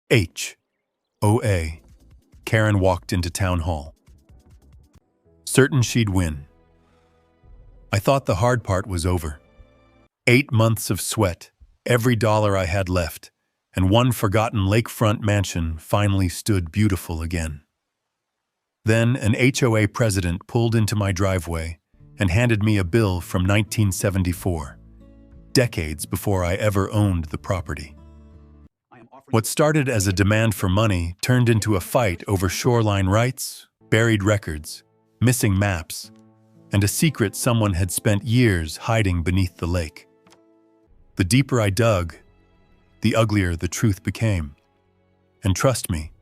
HOA. Karen walked into town hall, certain she'd win. I thought the hard part was over. 8 months of sweat, every dollar I had left, and one forgotten lakefront mansion finally stood beautiful again. Then an HOA president pulled into my driveway and handed me a bill from 1974, decades before I ever owned the property. What started as a demand for money turned into a fight over shoreline rights, buried records, missing maps, and a secret someone had spent years hiding beneath the lake. The deeper I dug, the uglier the truth became. And trust me,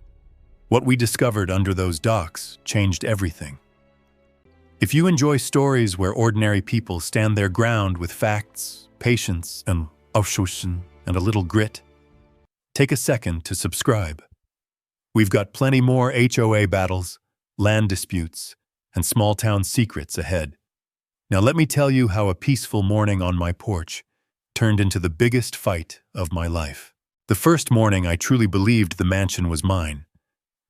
what we discovered under those docks changed everything. If you enjoy stories where ordinary people stand their ground with facts, patience, and a little grit, take a second to subscribe. We've got plenty more HOA battles, land disputes, and small-town secrets ahead. Now let me tell you how a peaceful morning on my porch turned into the biggest fight of my life. The first morning I truly believed the mansion was mine.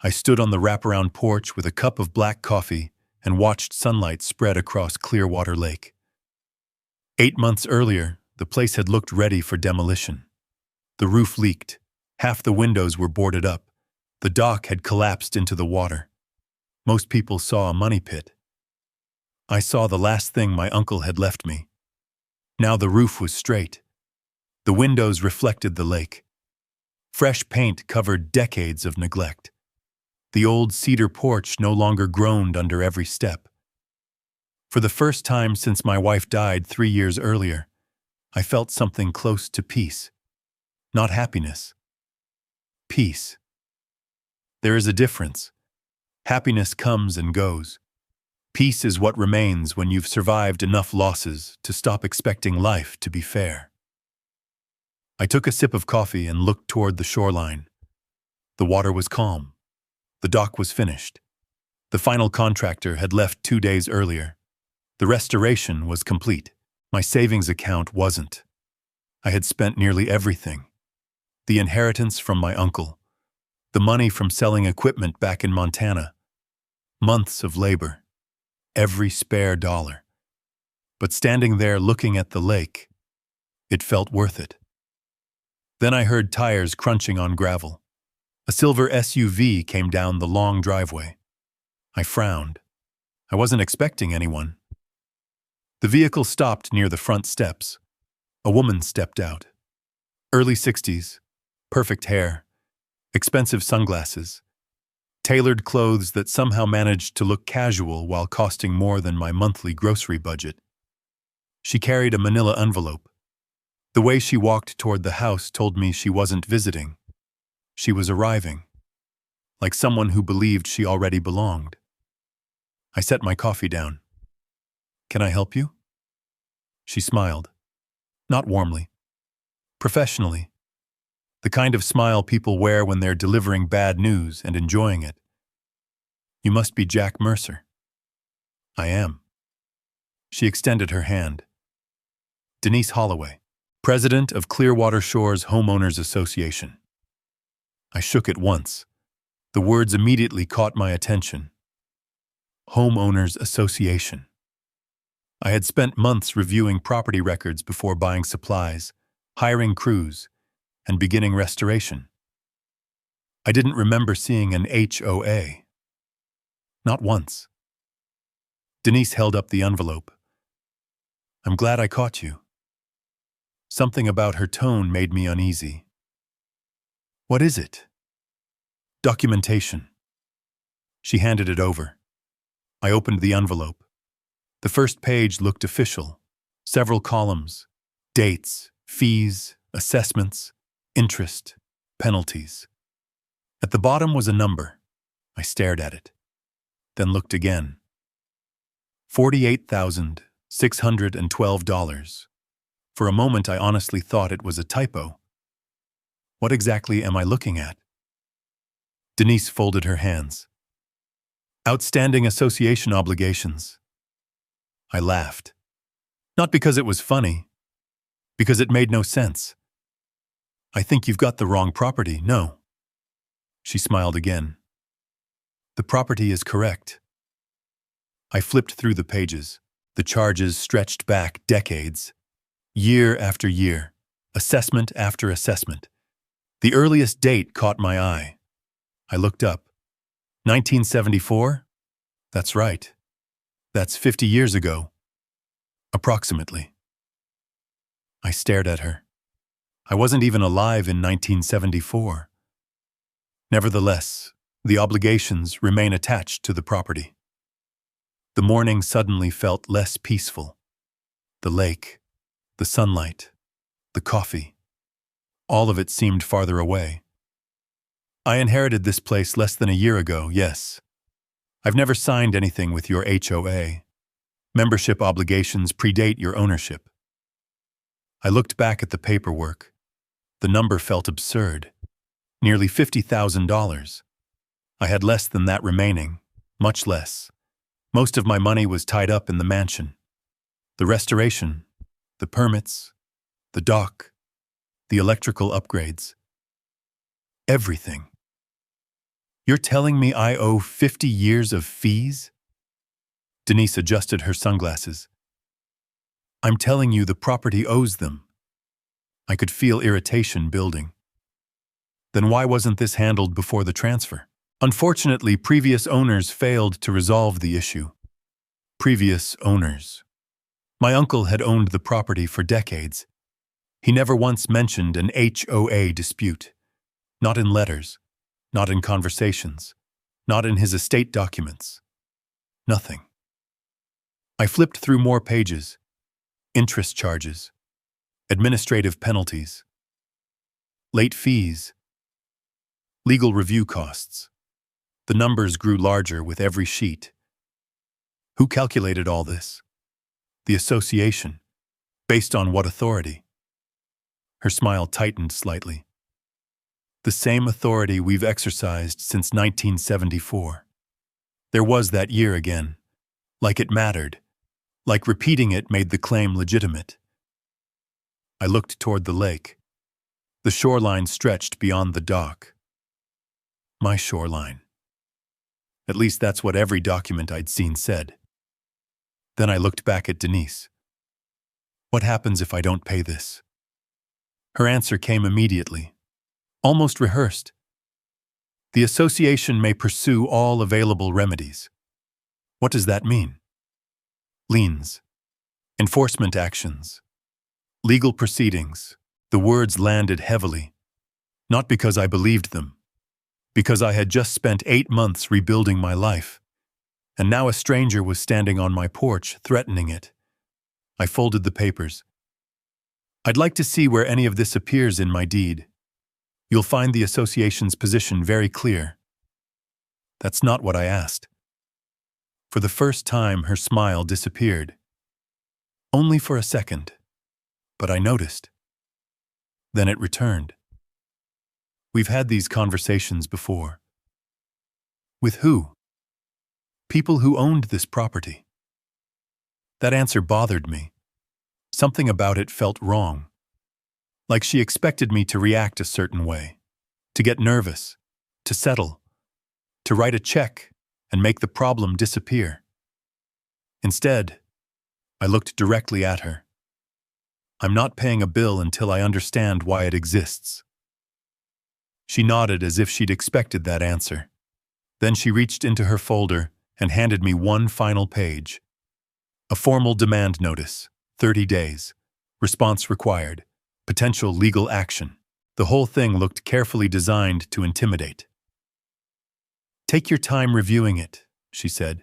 I stood on the wraparound porch with a cup of black coffee and watched sunlight spread across Clearwater Lake. 8 months earlier, the place had looked ready for demolition. The roof leaked. Half the windows were boarded up. The dock had collapsed into the water. Most people saw a money pit. I saw the last thing my uncle had left me. Now the roof was straight. The windows reflected the lake. Fresh paint covered decades of neglect. The old cedar porch no longer groaned under every step. For the first time since my wife died 3 years earlier, I felt something close to peace. Not happiness. Peace. There is a difference. Happiness comes and goes. Peace is what remains when you've survived enough losses to stop expecting life to be fair. I took a sip of coffee and looked toward the shoreline. The water was calm. The dock was finished. The final contractor had left 2 days earlier. The restoration was complete. My savings account wasn't. I had spent nearly everything. The inheritance from my uncle, the money from selling equipment back in Montana, months of labor, every spare dollar. But standing there looking at the lake, it felt worth it. Then I heard tires crunching on gravel. A silver SUV came down the long driveway. I frowned. I wasn't expecting anyone. The vehicle stopped near the front steps. A woman stepped out. Early 60s. Perfect hair, expensive sunglasses, tailored clothes that somehow managed to look casual while costing more than my monthly grocery budget. She carried a manila envelope. The way she walked toward the house told me she wasn't visiting. She was arriving, like someone who believed she already belonged. I set my coffee down. "Can I help you?" She smiled, not warmly, professionally. The kind of smile people wear when they're delivering bad news and enjoying it. "You must be Jack Mercer." "I am." She extended her hand. "Denise Holloway, president of Clearwater Shores Homeowners Association." I shook it once. The words immediately caught my attention. Homeowners Association. I had spent months reviewing property records before buying supplies, hiring crews, and beginning restoration. I didn't remember seeing an HOA. Not once. Denise held up the envelope. "I'm glad I caught you." Something about her tone made me uneasy. "What is it?" "Documentation." She handed it over. I opened the envelope. The first page looked official. Several columns, dates, fees, assessments, interest, penalties. At the bottom was a number. I stared at it, then looked again. $48,612. For a moment I honestly thought it was a typo. What exactly am I looking at? Denise folded her hands. "Outstanding association obligations." I laughed. Not because it was funny, because it made no sense. "I think you've got the wrong property." "No. She smiled again. The property is correct. I flipped through the pages. The charges stretched back decades, year after year, assessment after assessment. The earliest date caught my eye. I looked up. 1974? That's right. That's 50 years ago. Approximately. I stared at her. I wasn't even alive in 1974. Nevertheless, the obligations remain attached to the property. The morning suddenly felt less peaceful. The lake, the sunlight, the coffee, all of it seemed farther away. I inherited this place less than a year ago, yes. I've never signed anything with your HOA. Membership obligations predate your ownership. I looked back at the paperwork. The number felt absurd. Nearly $50,000. I had less than that remaining, much less. Most of my money was tied up in the mansion. The restoration, the permits, the dock, the electrical upgrades. Everything. You're telling me I owe 50 years of fees? Denise adjusted her sunglasses. I'm telling you the property owes them. I could feel irritation building. Then why wasn't this handled before the transfer? Unfortunately, previous owners failed to resolve the issue. Previous owners. My uncle had owned the property for decades. He never once mentioned an HOA dispute. Not in letters, not in conversations, not in his estate documents. Nothing. I flipped through more pages. Interest charges, administrative penalties, late fees, legal review costs. The numbers grew larger with every sheet. Who calculated all this? The association. Based on what authority? Her smile tightened slightly. The same authority we've exercised since 1974. There was that year again. Like it mattered. Like repeating it made the claim legitimate. I looked toward the lake. The shoreline stretched beyond the dock. My shoreline. At least that's what every document I'd seen said. Then I looked back at Denise. What happens if I don't pay this? Her answer came immediately, almost rehearsed. The association may pursue all available remedies. What does that mean? Liens, enforcement actions, legal proceedings. The words landed heavily, not because I believed them, because I had just spent 8 months rebuilding my life, and now a stranger was standing on my porch, threatening it. I folded the papers. I'd like to see where any of this appears in my deed. You'll find the association's position very clear. That's not what I asked. For the first time, her smile disappeared. Only for a second, but I noticed. Then it returned. We've had these conversations before. With who? People who owned this property. That answer bothered me. Something about it felt wrong. Like she expected me to react a certain way, to get nervous, to settle, to write a check and make the problem disappear. Instead, I looked directly at her. I'm not paying a bill until I understand why it exists. She nodded as if she'd expected that answer. Then she reached into her folder and handed me one final page. A formal demand notice, 30 days. Response required. Potential legal action. The whole thing looked carefully designed to intimidate. Take your time reviewing it, she said.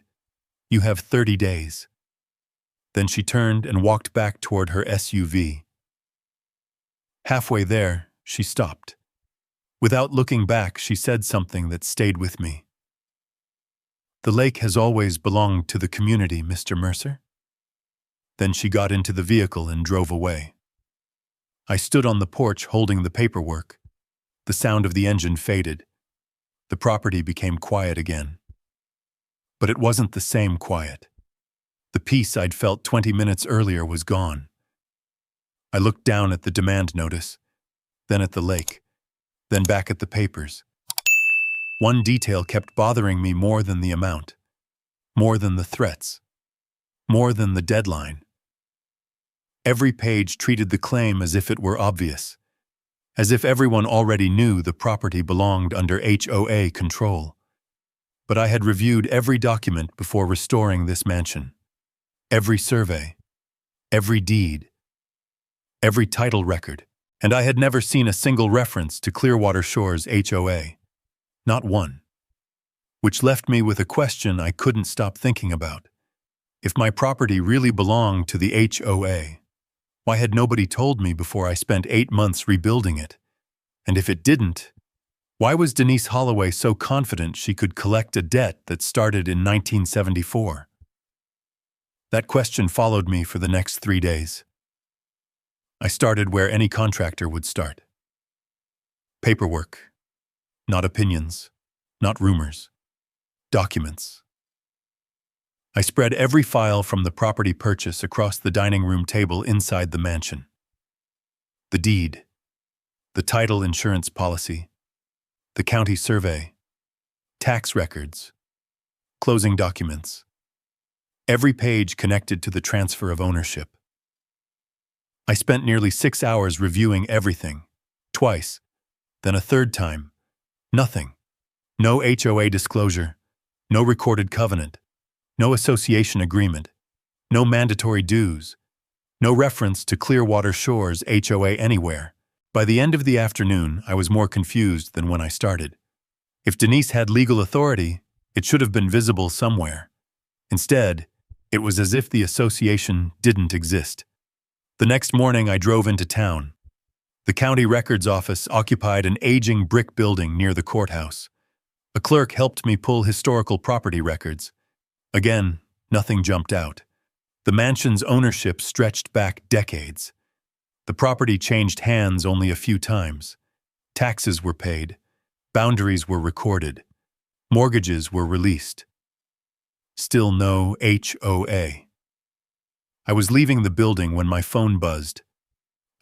You have 30 days. Then she turned and walked back toward her SUV. Halfway there, she stopped. Without looking back, she said something that stayed with me. The lake has always belonged to the community, Mr. Mercer. Then she got into the vehicle and drove away. I stood on the porch holding the paperwork. The sound of the engine faded. The property became quiet again. But it wasn't the same quiet. The peace I'd felt 20 minutes earlier was gone. I looked down at the demand notice, then at the lake, then back at the papers. One detail kept bothering me more than the amount, more than the threats, more than the deadline. Every page treated the claim as if it were obvious, as if everyone already knew the property belonged under HOA control. But I had reviewed every document before restoring this mansion. Every survey, every deed, every title record, and I had never seen a single reference to Clearwater Shores HOA. Not one. Which left me with a question I couldn't stop thinking about. If my property really belonged to the HOA, why had nobody told me before I spent 8 months rebuilding it? And if it didn't, why was Denise Holloway so confident she could collect a debt that started in 1974? That question followed me for the next 3 days. I started where any contractor would start. Paperwork. Not opinions, not rumors. Documents. I spread every file from the property purchase across the dining room table inside the mansion. The deed, the title insurance policy, the county survey, tax records, closing documents. Every page connected to the transfer of ownership. I spent nearly 6 hours reviewing everything, twice, then a third time. Nothing. No HOA disclosure, no recorded covenant, no association agreement, no mandatory dues, no reference to Clearwater Shores HOA anywhere. By the end of the afternoon, I was more confused than when I started. If Denise had legal authority, it should have been visible somewhere. Instead, it was as if the association didn't exist. The next morning, I drove into town. The county records office occupied an aging brick building near the courthouse. A clerk helped me pull historical property records. Again, nothing jumped out. The mansion's ownership stretched back decades. The property changed hands only a few times. Taxes were paid. Boundaries were recorded. Mortgages were released. Still no HOA. I was leaving the building when my phone buzzed.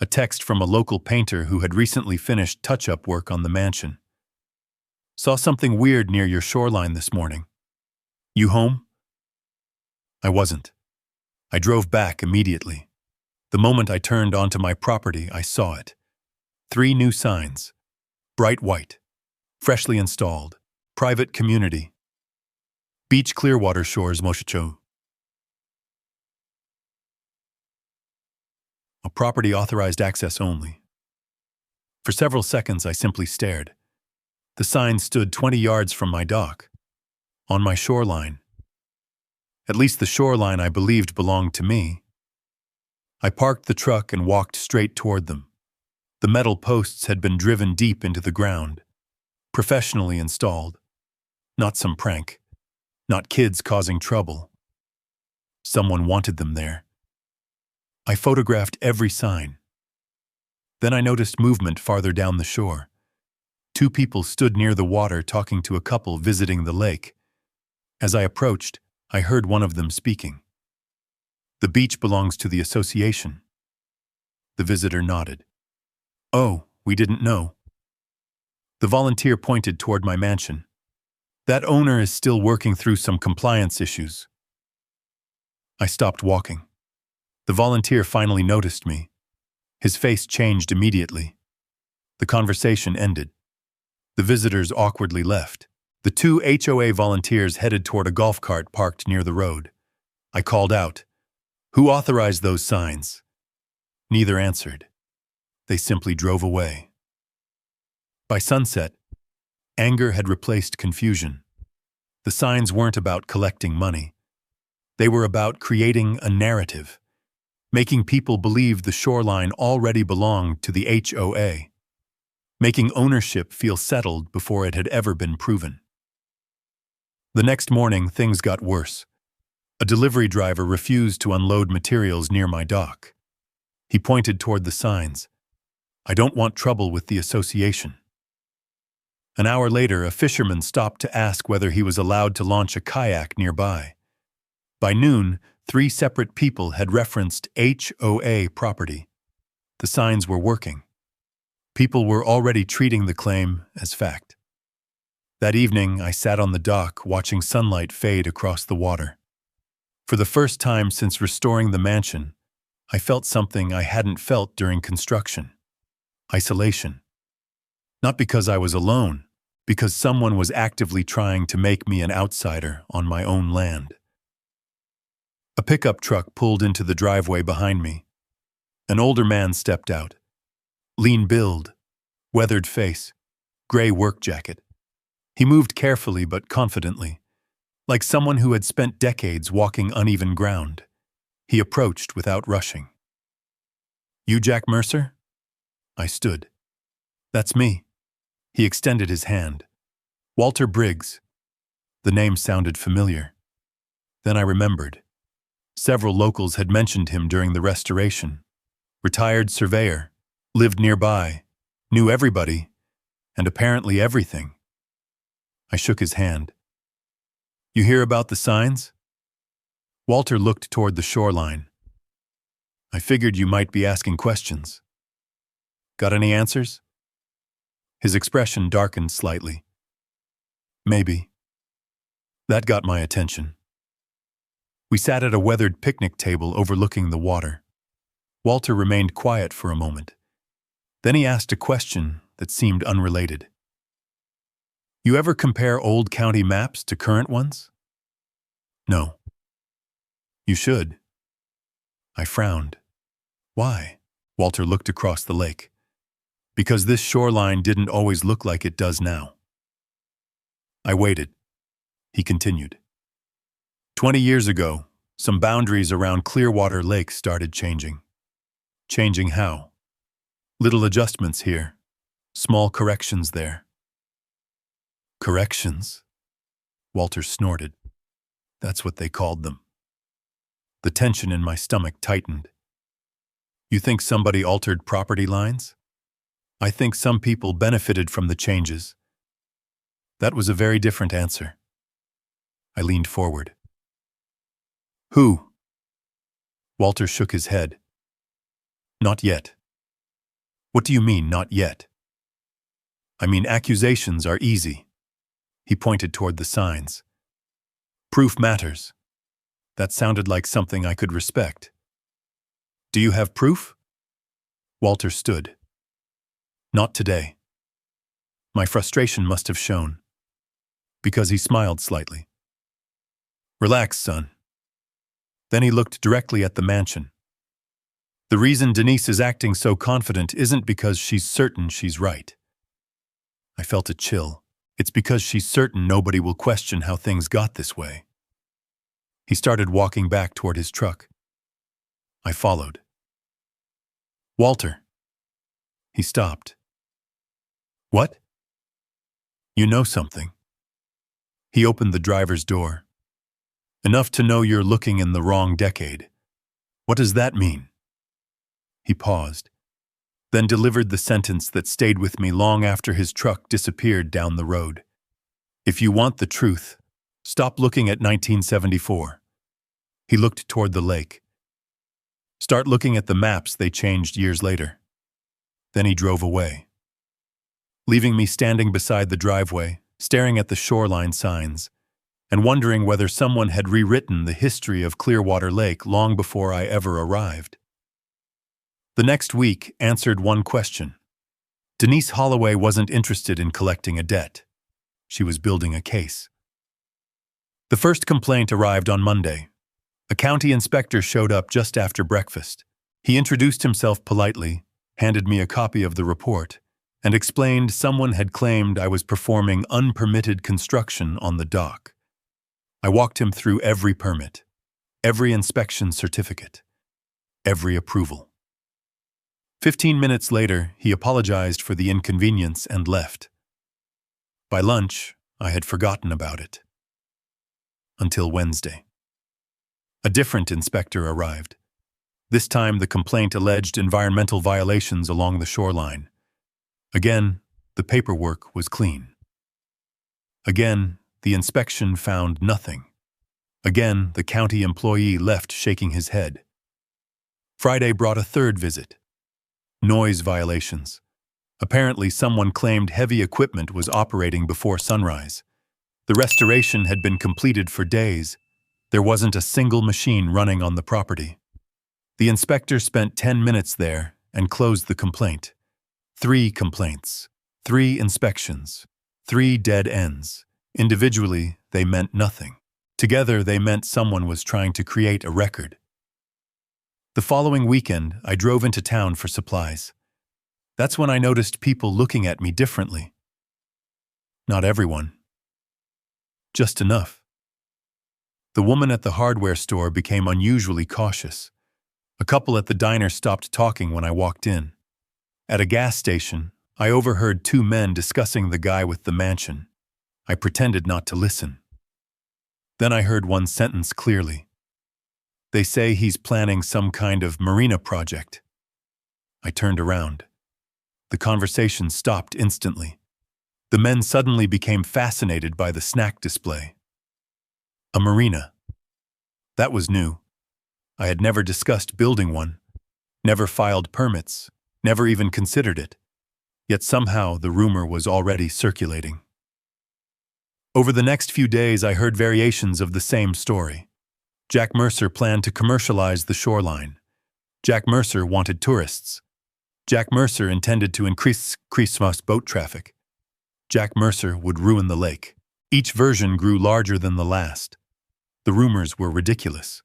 A text from a local painter who had recently finished touch-up work on the mansion. Saw something weird near your shoreline this morning. You home? I wasn't. I drove back immediately. The moment I turned onto my property, I saw it. 3 new signs. Bright white. Freshly installed. Private community. Beach Clearwater Shores Moshicho. A property authorized access only. For several seconds, I simply stared. The sign stood 20 yards from my dock, on my shoreline. At least the shoreline I believed belonged to me. I parked the truck and walked straight toward them. The metal posts had been driven deep into the ground, professionally installed. Not some prank, not kids causing trouble. Someone wanted them there. I photographed every sign. Then I noticed movement farther down the shore. 2 people stood near the water talking to a couple visiting the lake. As I approached, I heard one of them speaking. The beach belongs to the association. The visitor nodded. Oh, we didn't know. The volunteer pointed toward my mansion. That owner is still working through some compliance issues. I stopped walking. The volunteer finally noticed me. His face changed immediately. The conversation ended. The visitors awkwardly left. The 2 HOA volunteers headed toward a golf cart parked near the road. I called out, "Who authorized those signs?" Neither answered. They simply drove away. By sunset, anger had replaced confusion. The signs weren't about collecting money. They were about creating a narrative, making people believe the shoreline already belonged to the HOA, making ownership feel settled before it had ever been proven. The next morning, things got worse. A delivery driver refused to unload materials near my dock. He pointed toward the signs. "I don't want trouble with the association." An hour later, a fisherman stopped to ask whether he was allowed to launch a kayak nearby. By noon, 3 separate people had referenced HOA property. The signs were working. People were already treating the claim as fact. That evening, I sat on the dock watching sunlight fade across the water. For the first time since restoring the mansion, I felt something I hadn't felt during construction. Isolation. Not because I was alone, because someone was actively trying to make me an outsider on my own land. A pickup truck pulled into the driveway behind me. An older man stepped out. Lean build, weathered face, gray work jacket. He moved carefully but confidently, like someone who had spent decades walking uneven ground. He approached without rushing. "You Jack Mercer?" I stood. "That's me." He extended his hand. "Walter Briggs." The name sounded familiar. Then I remembered. Several locals had mentioned him during the restoration. Retired surveyor, lived nearby, knew everybody, and apparently everything. I shook his hand. "You hear about the signs?" Walter looked toward the shoreline. "I figured you might be asking questions. Got any answers?" His expression darkened slightly. "Maybe." That got my attention. We sat at a weathered picnic table overlooking the water. Walter remained quiet for a moment. Then he asked a question that seemed unrelated. "You ever compare old county maps to current ones?" "No." "You should." I frowned. "Why?" Walter looked across the lake. "Because this shoreline didn't always look like it does now." I waited. He continued. 20 years ago, some boundaries around Clearwater Lake started changing. Changing how? Little adjustments here, small corrections there. Corrections? Walter snorted. That's what they called them. The tension in my stomach tightened. You think somebody altered property lines? I think some people benefited from the changes. That was a very different answer. I leaned forward. Who? Walter shook his head. Not yet. What do you mean, not yet? I mean, accusations are easy. He pointed toward the signs. Proof matters. That sounded like something I could respect. Do you have proof? Walter stood. Not today. My frustration must have shown. Because he smiled slightly. Relax, son. Then he looked directly at the mansion. The reason Denise is acting so confident isn't because she's certain she's right. I felt a chill. It's because she's certain nobody will question how things got this way. He started walking back toward his truck. I followed. Walter. He stopped. What? You know something. He opened the driver's door. Enough to know you're looking in the wrong decade. What does that mean? He paused, then delivered the sentence that stayed with me long after his truck disappeared down the road. If you want the truth, stop looking at 1974. He looked toward the lake. Start looking at the maps they changed years later. Then he drove away, leaving me standing beside the driveway, staring at the shoreline signs, and wondering whether someone had rewritten the history of Clearwater Lake long before I ever arrived. The next week answered one question. Denise Holloway wasn't interested in collecting a debt. She was building a case. The first complaint arrived on Monday. A county inspector showed up just after breakfast. He introduced himself politely, handed me a copy of the report, and explained someone had claimed I was performing unpermitted construction on the dock. I walked him through every permit, every inspection certificate, every approval. 15 minutes later, he apologized for the inconvenience and left. By lunch, I had forgotten about it. Until Wednesday. A different inspector arrived. This time, the complaint alleged environmental violations along the shoreline. Again, the paperwork was clean. Again, the inspection found nothing. Again, the county employee left shaking his head. Friday brought a third visit. Noise violations. Apparently, someone claimed heavy equipment was operating before sunrise. The restoration had been completed for days. There wasn't a single machine running on the property. The inspector spent 10 minutes there and closed the complaint. 3 complaints, 3 inspections, 3 dead ends. Individually, they meant nothing. Together, they meant someone was trying to create a record. The following weekend, I drove into town for supplies. That's when I noticed people looking at me differently. Not everyone. Just enough. The woman at the hardware store became unusually cautious. A couple at the diner stopped talking when I walked in. At a gas station, I overheard 2 men discussing the guy with the mansion. I pretended not to listen. Then I heard one sentence clearly. They say he's planning some kind of marina project. I turned around. The conversation stopped instantly. The men suddenly became fascinated by the snack display. A marina. That was new. I had never discussed building one, never filed permits, never even considered it. Yet somehow the rumor was already circulating. Over the next few days, I heard variations of the same story. Jack Mercer planned to commercialize the shoreline. Jack Mercer wanted tourists. Jack Mercer intended to increase boat traffic. Jack Mercer would ruin the lake. Each version grew larger than the last. The rumors were ridiculous.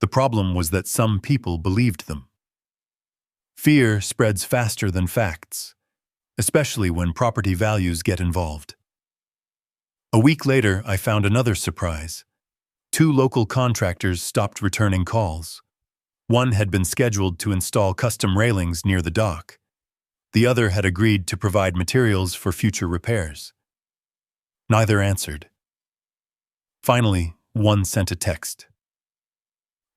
The problem was that some people believed them. Fear spreads faster than facts, especially when property values get involved. A week later, I found another surprise. 2 local contractors stopped returning calls. One had been scheduled to install custom railings near the dock. The other had agreed to provide materials for future repairs. Neither answered. Finally, one sent a text.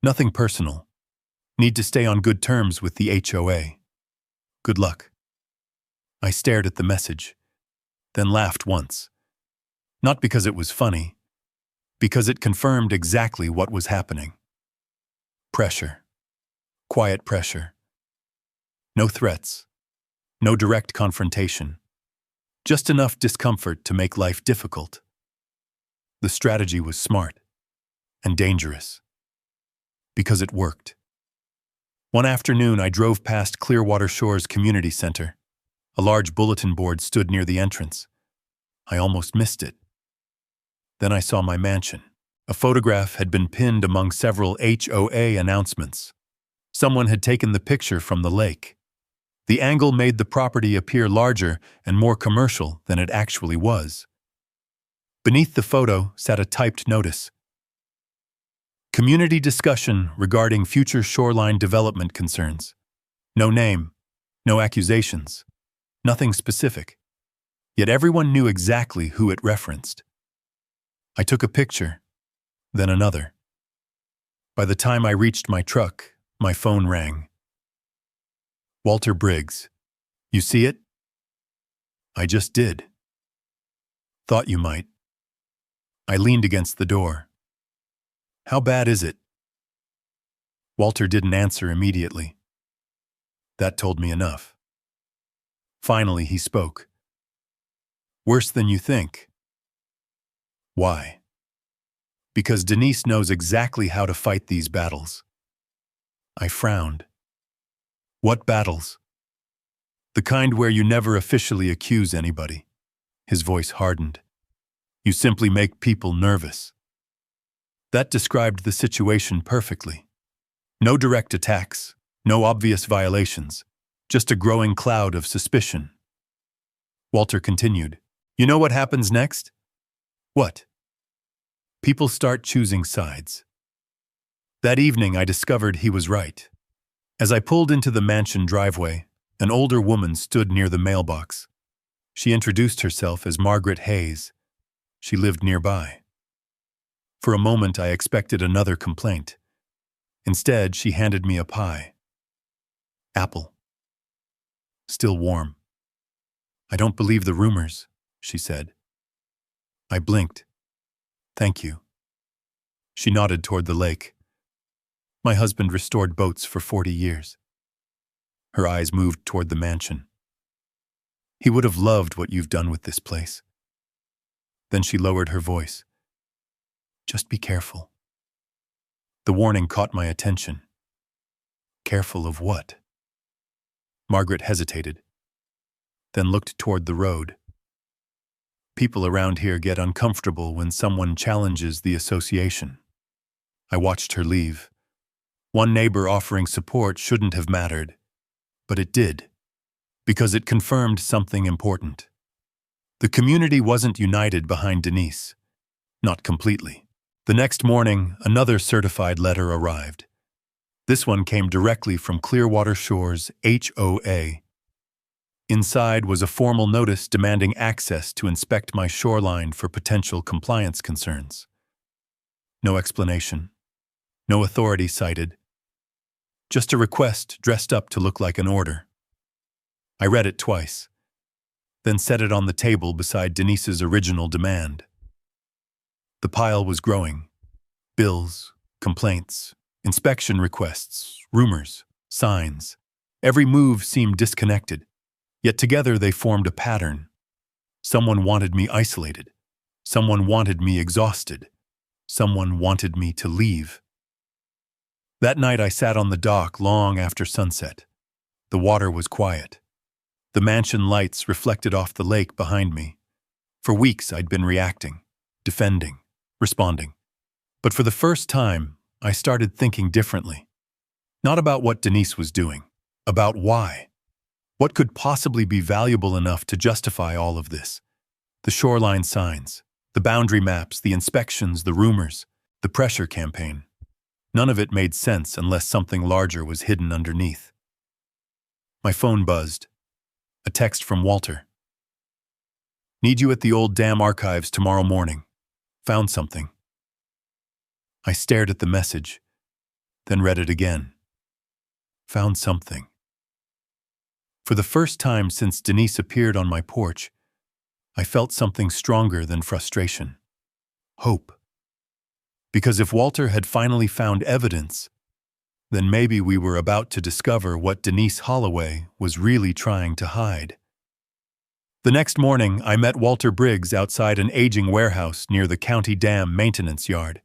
Nothing personal. Need to stay on good terms with the HOA. Good luck. I stared at the message, then laughed once. Not because it was funny, because it confirmed exactly what was happening. Pressure. Quiet pressure. No threats. No direct confrontation. Just enough discomfort to make life difficult. The strategy was smart and dangerous. Because it worked. One afternoon, I drove past Clearwater Shores Community Center. A large bulletin board stood near the entrance. I almost missed it. Then I saw my mansion. A photograph had been pinned among several HOA announcements. Someone had taken the picture from the lake. The angle made the property appear larger and more commercial than it actually was. Beneath the photo sat a typed notice. Community discussion regarding future shoreline development concerns. No name, no accusations, nothing specific. Yet everyone knew exactly who it referenced. I took a picture, then another. By the time I reached my truck, my phone rang. Walter Briggs. You see it? I just did. Thought you might. I leaned against the door. How bad is it? Walter didn't answer immediately. That told me enough. Finally, he spoke. Worse than you think. Why? Because Denise knows exactly how to fight these battles. I frowned. What battles? The kind where you never officially accuse anybody. His voice hardened. You simply make people nervous. That described the situation perfectly. No direct attacks, no obvious violations, just a growing cloud of suspicion. Walter continued. You know what happens next? What? People start choosing sides. That evening I discovered he was right. As I pulled into the mansion driveway, an older woman stood near the mailbox. She introduced herself as Margaret Hayes. She lived nearby. For a moment I expected another complaint. Instead, she handed me a pie. Apple. Still warm. I don't believe the rumors, she said. I blinked. Thank you. She nodded toward the lake. My husband restored boats for 40 years. Her eyes moved toward the mansion. He would have loved what you've done with this place. Then she lowered her voice. Just be careful. The warning caught my attention. Careful of what? Margaret hesitated, then looked toward the road. People around here get uncomfortable when someone challenges the association. I watched her leave. One neighbor offering support shouldn't have mattered, but it did, because it confirmed something important. The community wasn't united behind Denise. Not completely. The next morning, another certified letter arrived. This one came directly from Clearwater Shores HOA. Inside was a formal notice demanding access to inspect my shoreline for potential compliance concerns. No explanation. No authority cited. Just a request dressed up to look like an order. I read it twice, then set it on the table beside Denise's original demand. The pile was growing. Bills, complaints, inspection requests, rumors, signs. Every move seemed disconnected, yet together they formed a pattern. Someone wanted me isolated. Someone wanted me exhausted. Someone wanted me to leave. That night I sat on the dock long after sunset. The water was quiet. The mansion lights reflected off the lake behind me. For weeks I'd been reacting, defending, responding. But for the first time, I started thinking differently. Not about what Denise was doing, about why. What could possibly be valuable enough to justify all of this? The shoreline signs, the boundary maps, the inspections, the rumors, the pressure campaign. None of it made sense unless something larger was hidden underneath. My phone buzzed. A text from Walter. Need you at the old dam archives tomorrow morning. Found something. I stared at the message, then read it again. Found something. For the first time since Denise appeared on my porch, I felt something stronger than frustration. Hope. Because if Walter had finally found evidence, then maybe we were about to discover what Denise Holloway was really trying to hide. The next morning, I met Walter Briggs outside an aging warehouse near the county dam maintenance yard.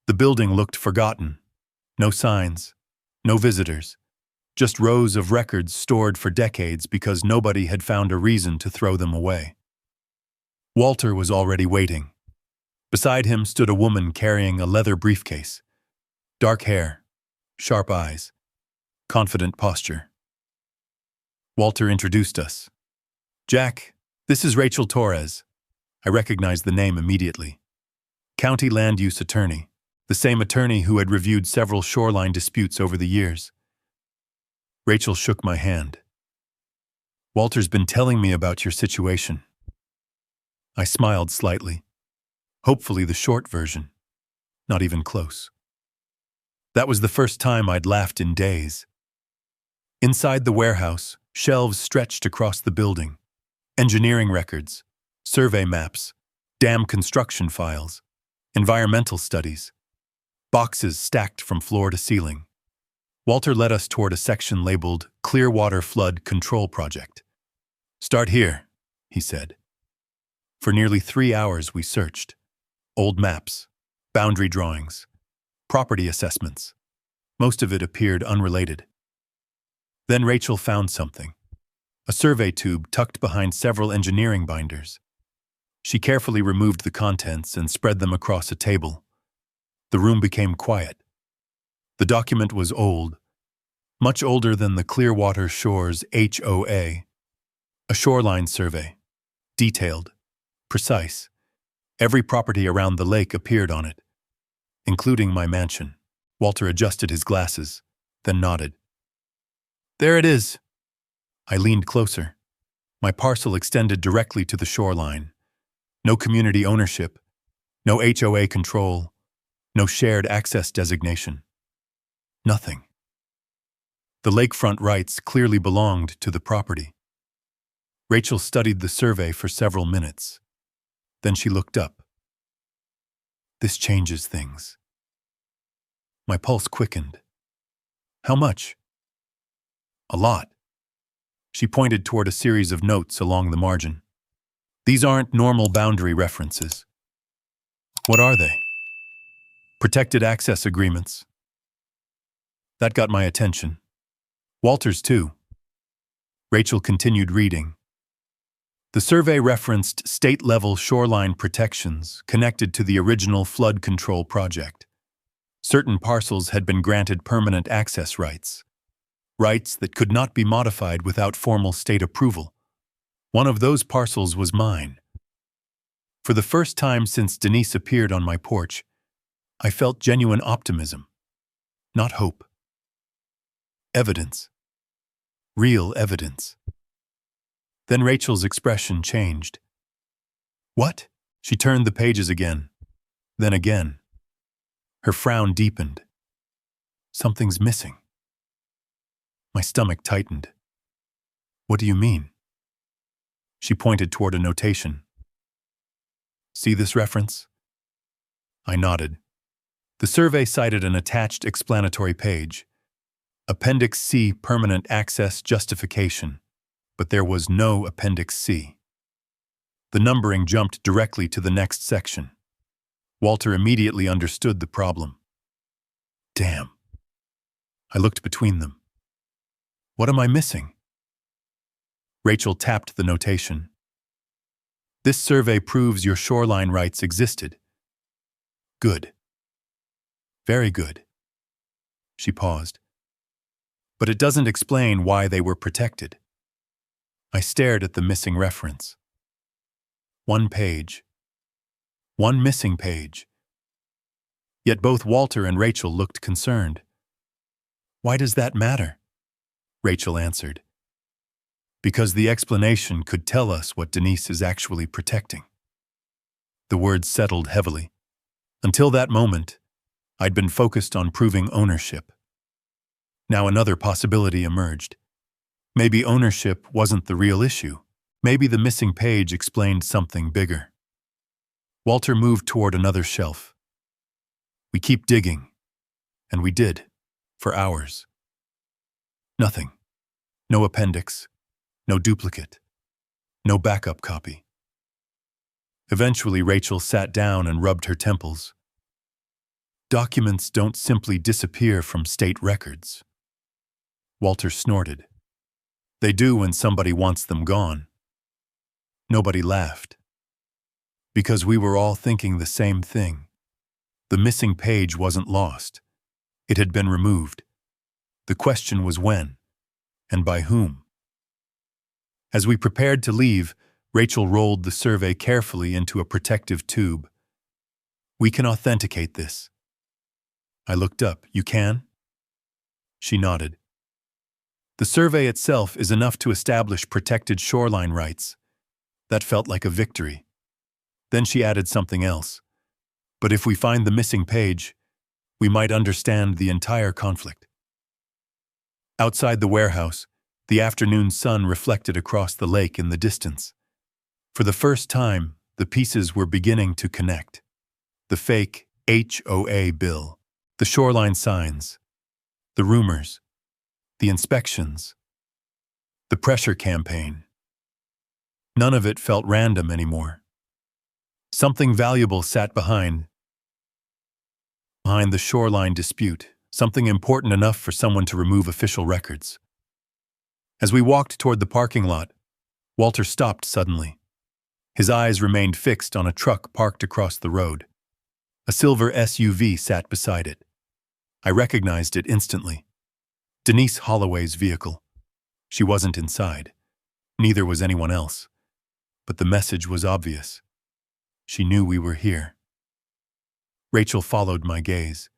The building looked forgotten. No signs, no visitors, just rows of records stored for decades because nobody had found a reason to throw them away. Walter was already waiting. Beside him stood a woman carrying a leather briefcase. Dark hair, sharp eyes, confident posture. Walter introduced us. Jack, this is Rachel Torres. I recognized the name immediately. County land use attorney, the same attorney who had reviewed several shoreline disputes over the years. Rachel shook my hand. Walter's been telling me about your situation. I smiled slightly. Hopefully the short version. Not even close. That was the first time I'd laughed in days. Inside the warehouse, shelves stretched across the building. Engineering records, survey maps, dam construction files, environmental studies. Boxes stacked from floor to ceiling. Walter led us toward a section labeled Clearwater Flood Control Project. Start here, he said. For nearly 3 hours we searched. Old maps, boundary drawings, property assessments. Most of it appeared unrelated. Then Rachel found something. A survey tube tucked behind several engineering binders. She carefully removed the contents and spread them across a table. The room became quiet. The document was old, much older than the Clearwater Shores HOA. A shoreline survey, detailed, precise. Every property around the lake appeared on it, including my mansion. Walter adjusted his glasses, then nodded. There it is. I leaned closer. My parcel extended directly to the shoreline. No community ownership, no HOA control, no shared access designation. Nothing. The lakefront rights clearly belonged to the property. Rachel studied the survey for several minutes. Then she looked up. This changes things. My pulse quickened. How much? A lot. She pointed toward a series of notes along the margin. These aren't normal boundary references. What are they? Protected access agreements. That got my attention. Walter's too. Rachel continued reading. The survey referenced state-level shoreline protections connected to the original flood control project. Certain parcels had been granted permanent access rights. Rights that could not be modified without formal state approval. One of those parcels was mine. For the first time since Denise appeared on my porch, I felt genuine optimism, not hope. Evidence. Real evidence. Then Rachel's expression changed. What? She turned the pages again, then again. Her frown deepened. Something's missing. My stomach tightened. What do you mean? She pointed toward a notation. See this reference? I nodded. The survey cited an attached explanatory page. Appendix C, Permanent Access Justification. But there was no Appendix C. The numbering jumped directly to the next section. Walter immediately understood the problem. Damn. I looked between them. What am I missing? Rachel tapped the notation. This survey proves your shoreline rights existed. Good. Very good. She paused. But it doesn't explain why they were protected. I stared at the missing reference. One page. One missing page. Yet both Walter and Rachel looked concerned. Why does that matter? Rachel answered. Because the explanation could tell us what Denise is actually protecting. The words settled heavily. Until that moment, I'd been focused on proving ownership. Now another possibility emerged. Maybe ownership wasn't the real issue. Maybe the missing page explained something bigger. Walter moved toward another shelf. We keep digging. And we did. For hours. Nothing. No appendix. No duplicate. No backup copy. Eventually, Rachel sat down and rubbed her temples. Documents don't simply disappear from state records. Walter snorted. They do when somebody wants them gone. Nobody laughed. Because we were all thinking the same thing. The missing page wasn't lost. It had been removed. The question was when, and by whom. As we prepared to leave, Rachel rolled the survey carefully into a protective tube. We can authenticate this. I looked up. You can? She nodded. The survey itself is enough to establish protected shoreline rights. That felt like a victory. Then she added something else. But if we find the missing page, we might understand the entire conflict. Outside the warehouse, the afternoon sun reflected across the lake in the distance. For the first time, the pieces were beginning to connect. The fake HOA bill, the shoreline signs, the rumors, the inspections, the pressure campaign. None of it felt random anymore. Something valuable sat behind the shoreline dispute, something important enough for someone to remove official records. As we walked toward the parking lot, Walter stopped suddenly. His eyes remained fixed on a truck parked across the road. A silver SUV sat beside it. I recognized it instantly. Denise Holloway's vehicle. She wasn't inside. Neither was anyone else. But the message was obvious. She knew we were here. Rachel followed my gaze.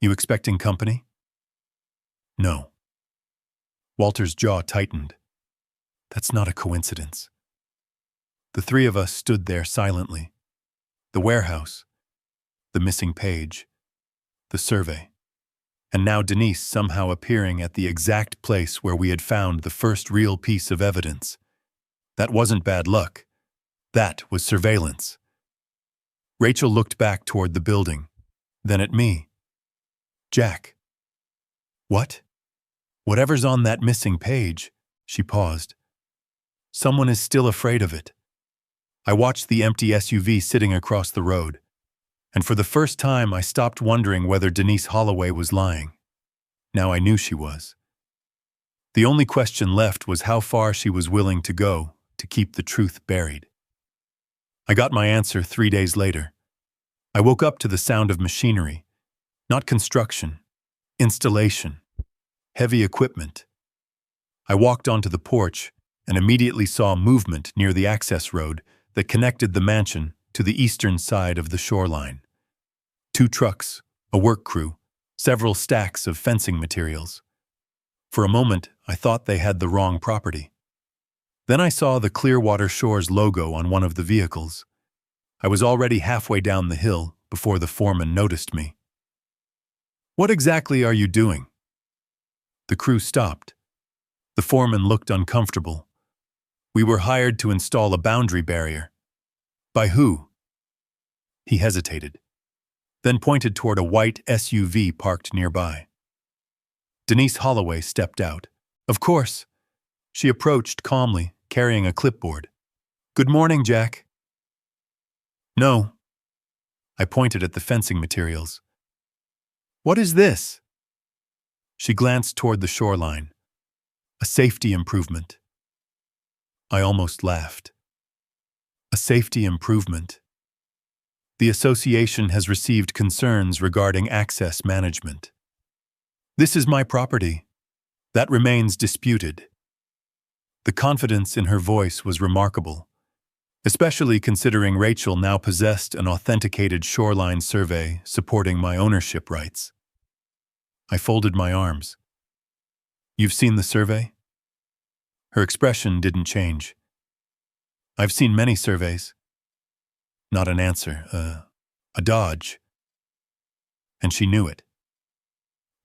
You expecting company? No. Walter's jaw tightened. That's not a coincidence. The three of us stood there silently. The warehouse, the missing page, the survey, and now Denise somehow appearing at the exact place where we had found the first real piece of evidence. That wasn't bad luck. That was surveillance. Rachel looked back toward the building, then at me. Jack. What? Whatever's on that missing page, She paused. Someone is still afraid of it. I watched the empty SUV sitting across the road, and for the first time I stopped wondering whether Denise Holloway was lying. Now I knew she was. The only question left was how far she was willing to go to keep the truth buried. I got my answer 3 days later. I woke up to the sound of machinery, not construction, installation, heavy equipment. I walked onto the porch and immediately saw movement near the access road that connected the mansion to the eastern side of the shoreline. 2 trucks, a work crew, several stacks of fencing materials. For a moment, I thought they had the wrong property. Then I saw the Clearwater Shores logo on one of the vehicles. I was already halfway down the hill before the foreman noticed me. "What exactly are you doing?" The crew stopped. The foreman looked uncomfortable. "We were hired to install a boundary barrier." "By who?" He hesitated, then pointed toward a white SUV parked nearby. Denise Holloway stepped out. "Of course." She approached calmly, carrying a clipboard. "Good morning, Jack." "No." I pointed at the fencing materials. "What is this?" She glanced toward the shoreline. "A safety improvement." I almost laughed. A safety improvement. The association has received concerns regarding access management. "This is my property. That remains disputed." The confidence in her voice was remarkable, especially considering Rachel now possessed an authenticated shoreline survey supporting my ownership rights. I folded my arms. "You've seen the survey?" Her expression didn't change. "I've seen many surveys." Not an answer, a dodge. And she knew it.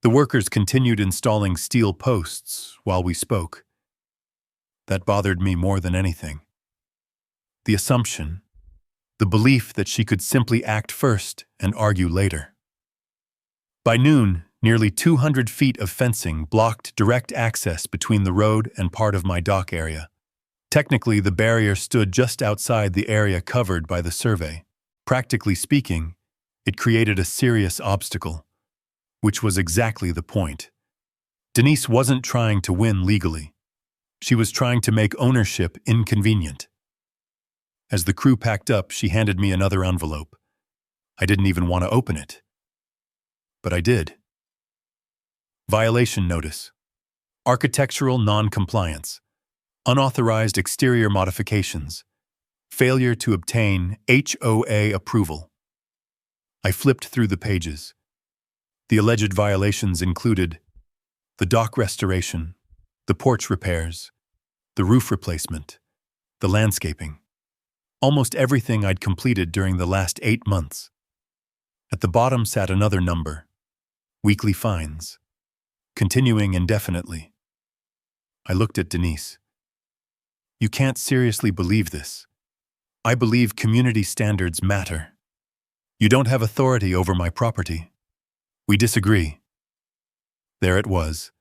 The workers continued installing steel posts while we spoke. That bothered me more than anything. The assumption, the belief that she could simply act first and argue later. By noon, nearly 200 feet of fencing blocked direct access between the road and part of my dock area. Technically, the barrier stood just outside the area covered by the survey. Practically speaking, it created a serious obstacle, which was exactly the point. Denise wasn't trying to win legally. She was trying to make ownership inconvenient. As the crew packed up, she handed me another envelope. I didn't even want to open it. But I did. Violation notice. Architectural non-compliance. Unauthorized exterior modifications. Failure to obtain HOA approval. I flipped through the pages. The alleged violations included the dock restoration, the porch repairs, the roof replacement, the landscaping. Almost everything I'd completed during the last 8 months. At the bottom sat another number. Weekly fines. Continuing indefinitely. I looked at Denise. "You can't seriously believe this. I believe community standards matter. You don't have authority over my property. We disagree." There it was.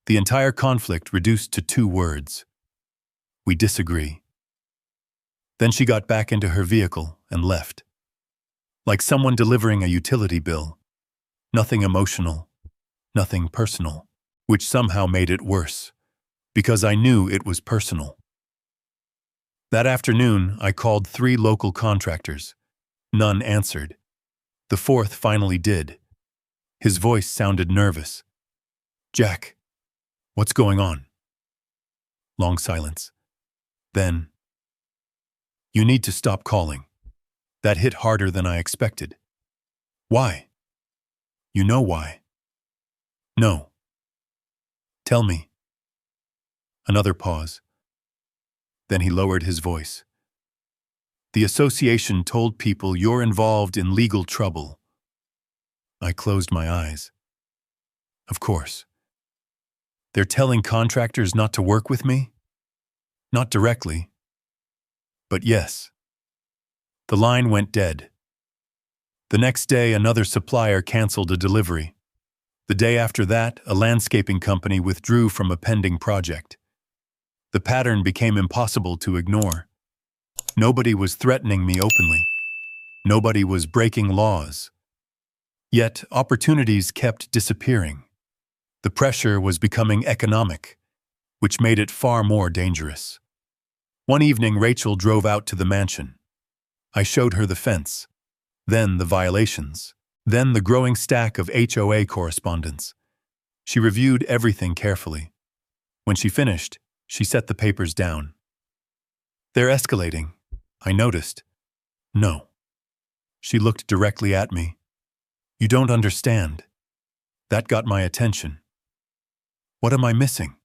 The entire conflict reduced to 2 words. We disagree. Then she got back into her vehicle and left. Like someone delivering a utility bill. Nothing emotional, nothing personal, which somehow made it worse, because I knew it was personal. That afternoon, I called 3 local contractors. None answered. The 4th finally did. His voice sounded nervous. "Jack, what's going on?" Long silence. Then, "You need to stop calling." That hit harder than I expected. "Why?" "You know why." "No." "Tell me." Another pause. Then he lowered his voice. "The association told people you're involved in legal trouble." I closed my eyes. Of course. They're telling contractors not to work with me? Not directly. But yes. The line went dead. The next day, another supplier canceled a delivery. The day after that, a landscaping company withdrew from a pending project. The pattern became impossible to ignore. Nobody was threatening me openly. Nobody was breaking laws. Yet opportunities kept disappearing. The pressure was becoming economic, which made it far more dangerous. One evening, Rachel drove out to the mansion. I showed her the fence, then the violations, then the growing stack of HOA correspondence. She reviewed everything carefully. When she finished, she set the papers down. "They're escalating," I noticed. "No." She looked directly at me. "You don't understand." That got my attention. "What am I missing?"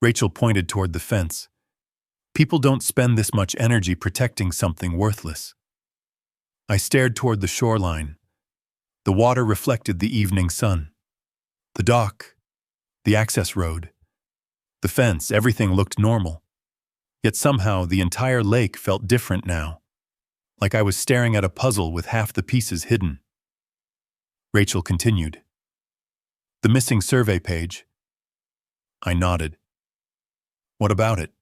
Rachel pointed toward the fence. "People don't spend this much energy protecting something worthless." I stared toward the shoreline. The water reflected the evening sun. The dock, the access road, the fence, everything looked normal. Yet somehow the entire lake felt different now, like I was staring at a puzzle with half the pieces hidden. Rachel continued. "The missing survey page." I nodded. "What about it?"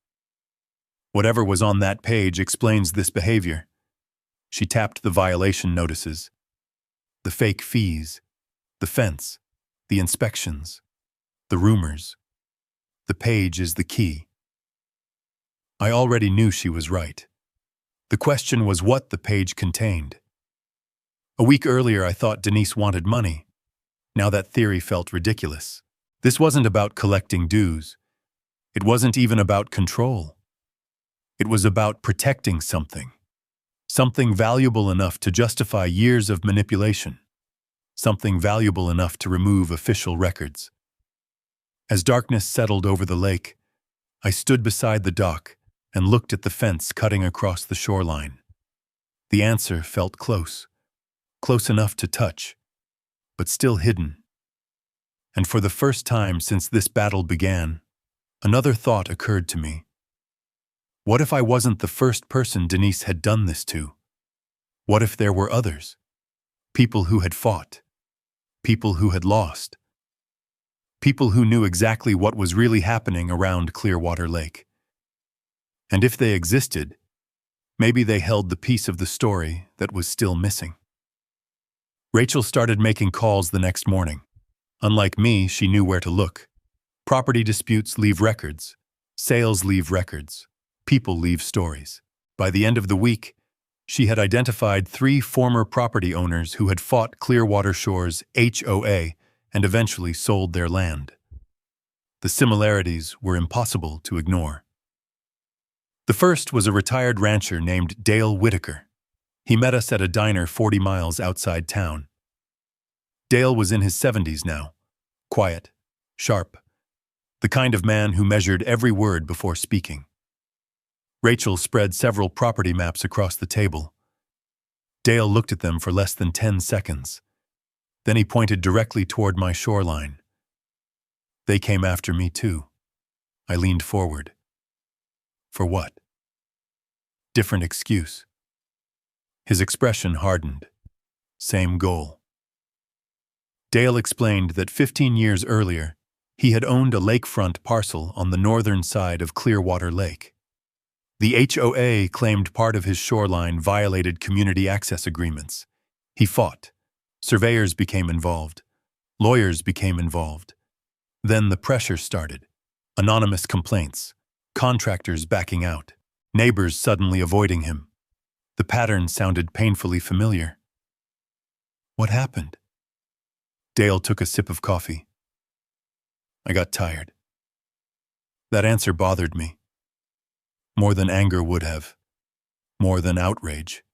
"Whatever was on that page explains this behavior." She tapped the violation notices. The fake fees, the fence, the inspections, the rumors. The page is the key. I already knew she was right. The question was what the page contained. A week earlier I thought Denise wanted money. Now that theory felt ridiculous. This wasn't about collecting dues. It wasn't even about control. It was about protecting something. Something valuable enough to justify years of manipulation. Something valuable enough to remove official records. As darkness settled over the lake, I stood beside the dock and looked at the fence cutting across the shoreline. The answer felt close enough to touch, but still hidden. And for the first time since this battle began, another thought occurred to me. What if I wasn't the first person Denise had done this to? What if there were others? People who had fought. People who had lost. People who knew exactly what was really happening around Clearwater Lake. And if they existed, maybe they held the piece of the story that was still missing. Rachel started making calls the next morning. Unlike me, she knew where to look. Property disputes leave records. Sales leave records. People leave stories. By the end of the week, she had identified 3 former property owners who had fought Clearwater Shore's HOA and eventually sold their land. The similarities were impossible to ignore. The first was a retired rancher named Dale Whitaker. He met us at a diner 40 miles outside town. Dale was in his 70s now, quiet, sharp, the kind of man who measured every word before speaking. Rachel spread several property maps across the table. Dale looked at them for less than 10 seconds. Then he pointed directly toward my shoreline. "They came after me too." I leaned forward. "For what?" "Different excuse." His expression hardened. "Same goal." Dale explained that 15 years earlier, he had owned a lakefront parcel on the northern side of Clearwater Lake. The HOA claimed part of his shoreline violated community access agreements. He fought. Surveyors became involved. Lawyers became involved. Then the pressure started. Anonymous complaints. Contractors backing out. Neighbors suddenly avoiding him. The pattern sounded painfully familiar. "What happened?" Dale took a sip of coffee. "I got tired." That answer bothered me. More than anger would have. More than outrage.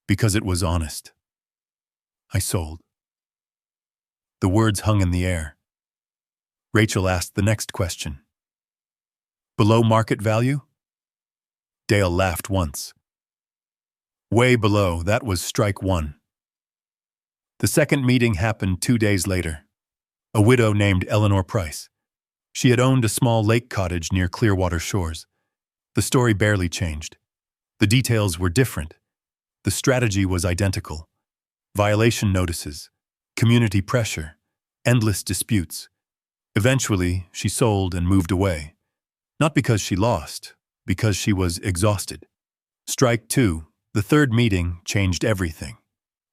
Because it was honest. I sold. The words hung in the air. Rachel asked the next question. "Below market value?" Dale laughed once. "Way below, that was strike one." The second meeting happened 2 days later. A widow named Eleanor Price. She had owned a small lake cottage near Clearwater Shores. The story barely changed. The details were different. The strategy was identical. Violation notices, community pressure, endless disputes. Eventually, she sold and moved away, Not because she lost, because she was exhausted. Strike two, the third meeting changed everything.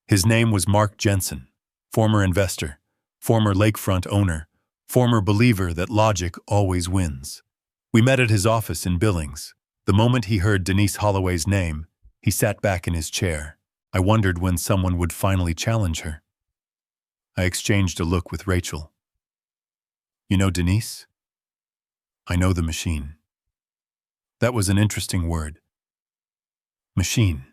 His name was Mark Jensen, former investor, former Lakefront owner, former believer that logic always wins. We met at his office in Billings. The moment he heard Denise Holloway's name, he sat back in his chair. I wondered when someone would finally challenge her. I exchanged a look with Rachel. You know Denise? I know the machine. That was an interesting word. Machine.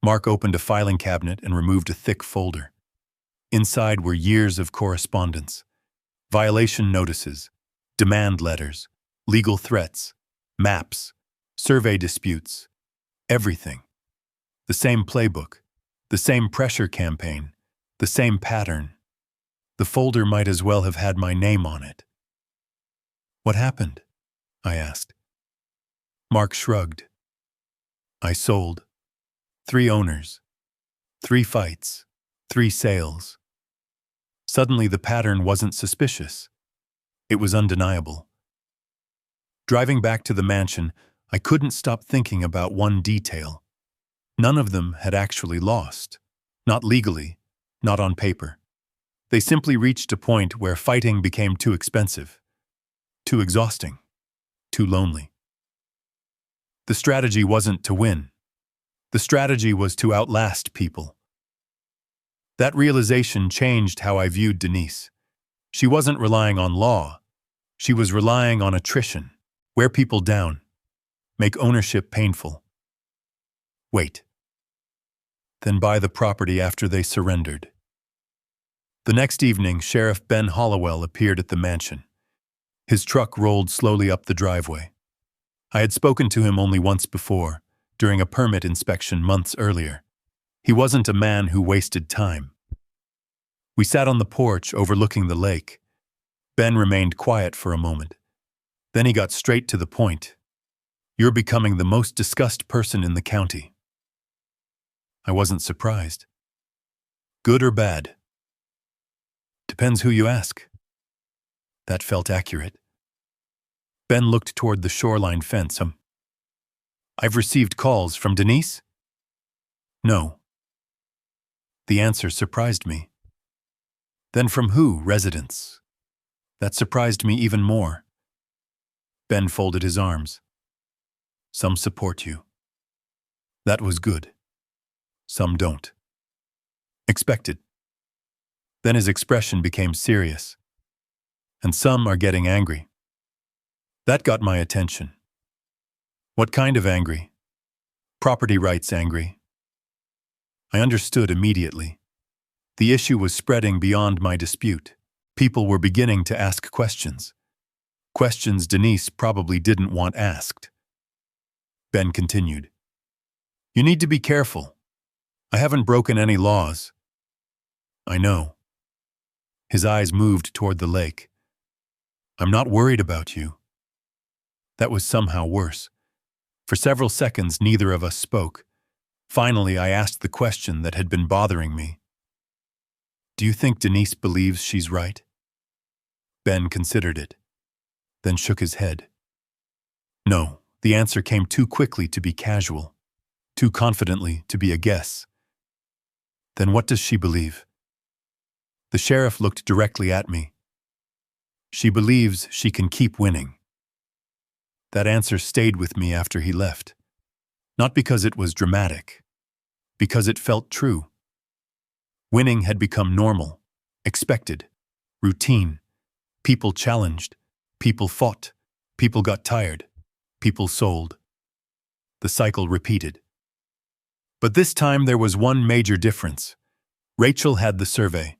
Mark opened a filing cabinet and removed a thick folder. Inside were years of correspondence, violation notices, demand letters, legal threats, maps, survey disputes, everything. The same playbook, the same pressure campaign, the same pattern. The folder might as well have had my name on it. What happened? I asked. Mark shrugged. I sold. 3 owners. 3 fights. 3 sales. Suddenly the pattern wasn't suspicious. It was undeniable. Driving back to the mansion, I couldn't stop thinking about one detail. None of them had actually lost. Not legally, not on paper. They simply reached a point where fighting became too expensive, too exhausting, too lonely. The strategy wasn't to win. The strategy was to outlast people. That realization changed how I viewed Denise. She wasn't relying on law. She was relying on attrition. Wear people down. Make ownership painful. Wait. Then buy the property after they surrendered. The next evening, Sheriff Ben Hollowell appeared at the mansion. His truck rolled slowly up the driveway. I had spoken to him only once before, during a permit inspection months earlier. He wasn't a man who wasted time. We sat on the porch overlooking the lake. Ben remained quiet for a moment. Then he got straight to the point. You're becoming the most discussed person in the county. I wasn't surprised. Good or bad? Depends who you ask. That felt accurate. Ben looked toward the shoreline fence. I've received calls from Denise? No. The answer surprised me. Then from who, residents? That surprised me even more. Ben folded his arms. Some support you. That was good. Some don't. Expected. Then his expression became serious. And some are getting angry. That got my attention. What kind of angry? Property rights angry. I understood immediately. The issue was spreading beyond my dispute. People were beginning to ask questions. Questions Denise probably didn't want asked. Ben continued. You need to be careful. I haven't broken any laws. I know. His eyes moved toward the lake. I'm not worried about you. That was somehow worse. For several seconds, neither of us spoke. Finally, I asked the question that had been bothering me. Do you think Denise believes she's right? Ben considered it, then shook his head. No, the answer came too quickly to be casual, too confidently to be a guess. Then what does she believe? The sheriff looked directly at me. She believes she can keep winning. That answer stayed with me after he left. Not because it was dramatic, because it felt true. Winning had become normal, expected, routine. People challenged, people fought, people got tired, people sold. The cycle repeated. But this time there was one major difference. Rachel had the survey,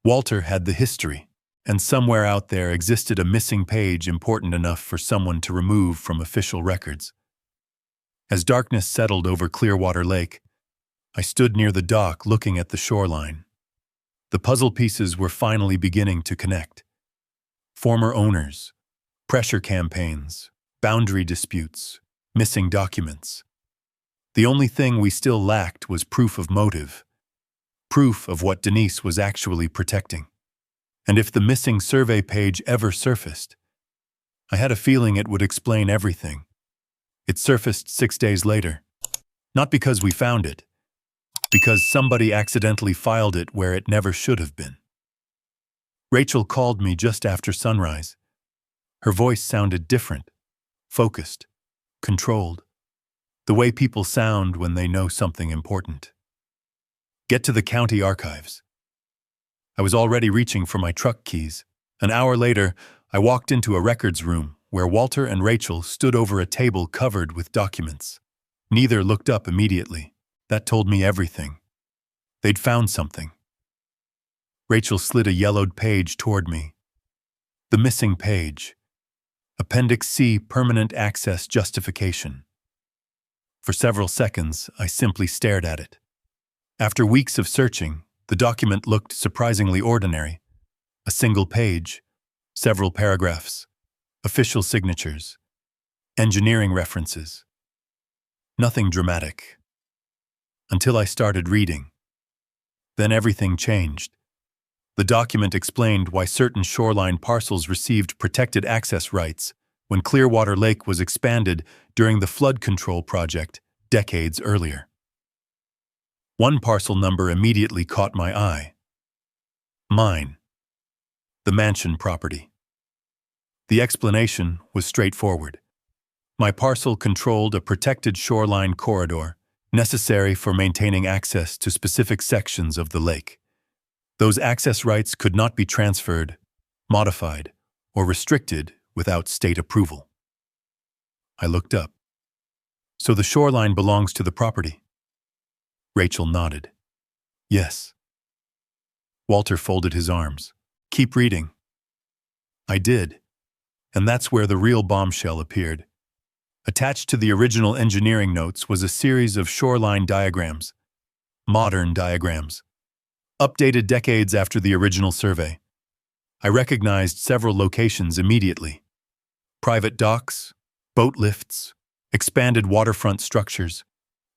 Walter had the history, and somewhere out there existed a missing page important enough for someone to remove from official records. As darkness settled over Clearwater Lake, I stood near the dock looking at the shoreline. The puzzle pieces were finally beginning to connect. Former owners, pressure campaigns, boundary disputes, missing documents. The only thing we still lacked was proof of motive, proof of what Denise was actually protecting. And if the missing survey page ever surfaced, I had a feeling it would explain everything. It surfaced 6 days later. Not because we found it, because somebody accidentally filed it where it never should have been. Rachel called me just after sunrise. Her voice sounded different, focused, controlled, the way people sound when they know something important. Get to the county archives. I was already reaching for my truck keys. An hour later, I walked into a records room where Walter and Rachel stood over a table covered with documents. Neither looked up immediately. That told me everything. They'd found something. Rachel slid a yellowed page toward me. The missing page. Appendix C, Permanent Access Justification. For several seconds, I simply stared at it. After weeks of searching, the document looked surprisingly ordinary. A single page, several paragraphs, official signatures, engineering references. Nothing dramatic. Until I started reading. Then everything changed. The document explained why certain shoreline parcels received protected access rights when Clearwater Lake was expanded during the flood control project decades earlier. One parcel number immediately caught my eye. Mine. The mansion property. The explanation was straightforward. My parcel controlled a protected shoreline corridor necessary for maintaining access to specific sections of the lake. Those access rights could not be transferred, modified, or restricted without state approval. I looked up. So the shoreline belongs to the property? Rachel nodded. Yes. Walter folded his arms. Keep reading. I did, and that's where the real bombshell appeared. Attached to the original engineering notes was a series of shoreline diagrams, modern diagrams, updated decades after the original survey. I recognized several locations immediately. Private docks, boat lifts, expanded waterfront structures,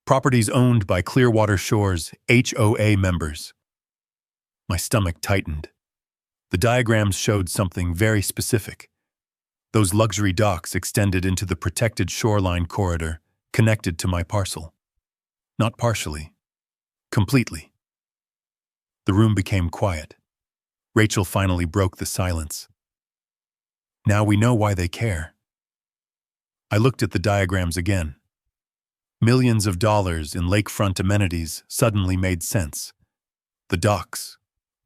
properties owned by Clearwater Shore's HOA members. My stomach tightened. The diagrams showed something very specific. Those luxury docks extended into the protected shoreline corridor connected to my parcel. Not partially. Completely. The room became quiet. Rachel finally broke the silence. Now we know why they care. I looked at the diagrams again. Millions of dollars in lakefront amenities suddenly made sense. The docks,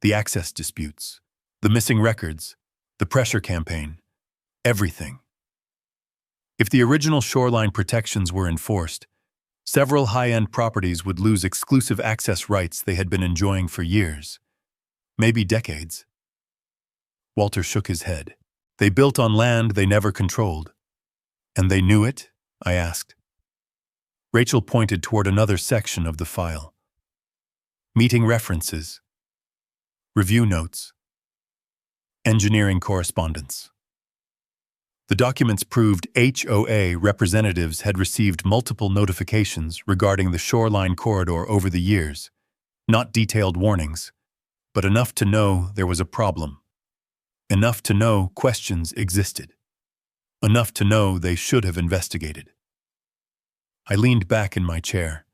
the access disputes, the missing records, the pressure campaign. Everything. If the original shoreline protections were enforced, several high-end properties would lose exclusive access rights they had been enjoying for years, maybe decades. Walter shook his head. They built on land they never controlled. And they knew it? I asked. Rachel pointed toward another section of the file. Meeting references. Review notes. Engineering correspondence. The documents proved HOA representatives had received multiple notifications regarding the shoreline corridor over the years, not detailed warnings, but enough to know there was a problem. Enough to know questions existed. Enough to know they should have investigated. I leaned back in my chair.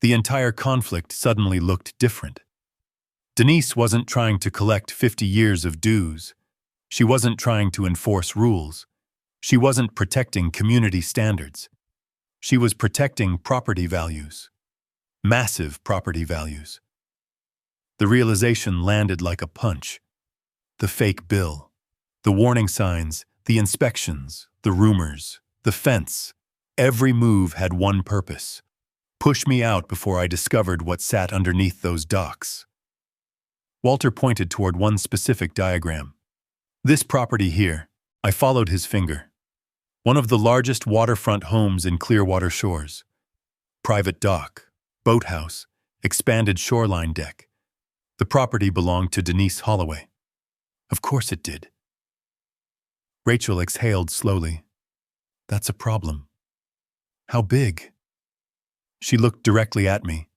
The entire conflict suddenly looked different. Denise wasn't trying to collect 50 years of dues. She wasn't trying to enforce rules. She wasn't protecting community standards. She was protecting property values. Massive property values. The realization landed like a punch. The fake bill, the warning signs, the inspections, the rumors, the fence. Every move had one purpose. Push me out before I discovered what sat underneath those docks. Walter pointed toward one specific diagram. This property here. I followed his finger. One of the largest waterfront homes in Clearwater Shores. Private dock, boathouse, expanded shoreline deck. The property belonged to Denise Holloway. Of course it did. Rachel exhaled slowly. That's a problem. How big? She looked directly at me.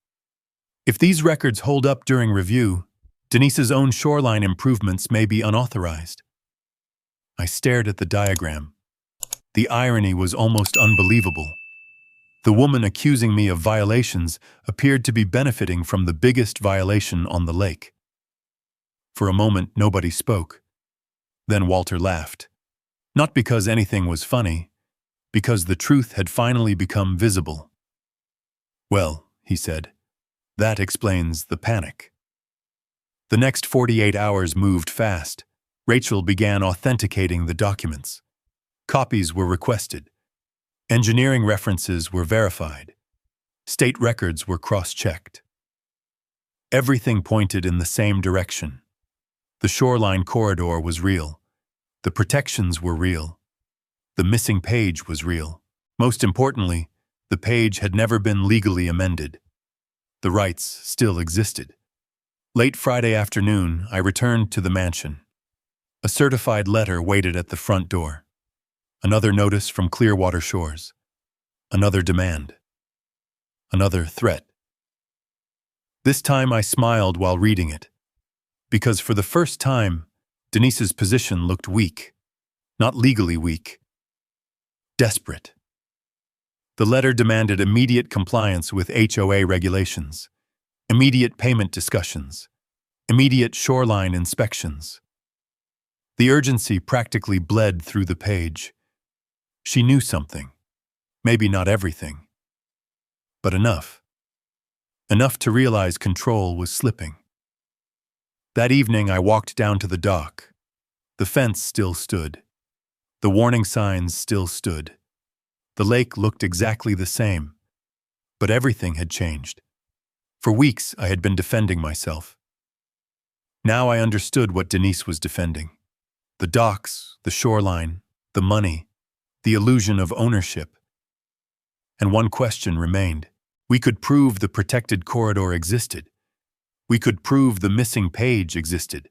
If these records hold up during review, Denise's own shoreline improvements may be unauthorized. I stared at the diagram. The irony was almost unbelievable. The woman accusing me of violations appeared to be benefiting from the biggest violation on the lake. For a moment, nobody spoke. Then Walter laughed. Not because anything was funny, because the truth had finally become visible. "Well," he said, "that explains the panic." The next 48 hours moved fast. Rachel began authenticating the documents. Copies were requested. Engineering references were verified. State records were cross-checked. Everything pointed in the same direction. The shoreline corridor was real. The protections were real. The missing page was real. Most importantly, the page had never been legally amended. The rights still existed. Late Friday afternoon, I returned to the mansion. A certified letter waited at the front door. Another notice from Clearwater Shores. Another demand. Another threat. This time I smiled while reading it, because for the first time, Denise's position looked weak. Not legally weak. Desperate. The letter demanded immediate compliance with HOA regulations, immediate payment discussions, immediate shoreline inspections. The urgency practically bled through the page. She knew something. Maybe not everything. But enough. Enough to realize control was slipping. That evening I walked down to the dock. The fence still stood. The warning signs still stood. The lake looked exactly the same. But everything had changed. For weeks I had been defending myself. Now I understood what Denise was defending. The docks, the shoreline, the money, the illusion of ownership. And one question remained. We could prove the protected corridor existed. We could prove the missing page existed.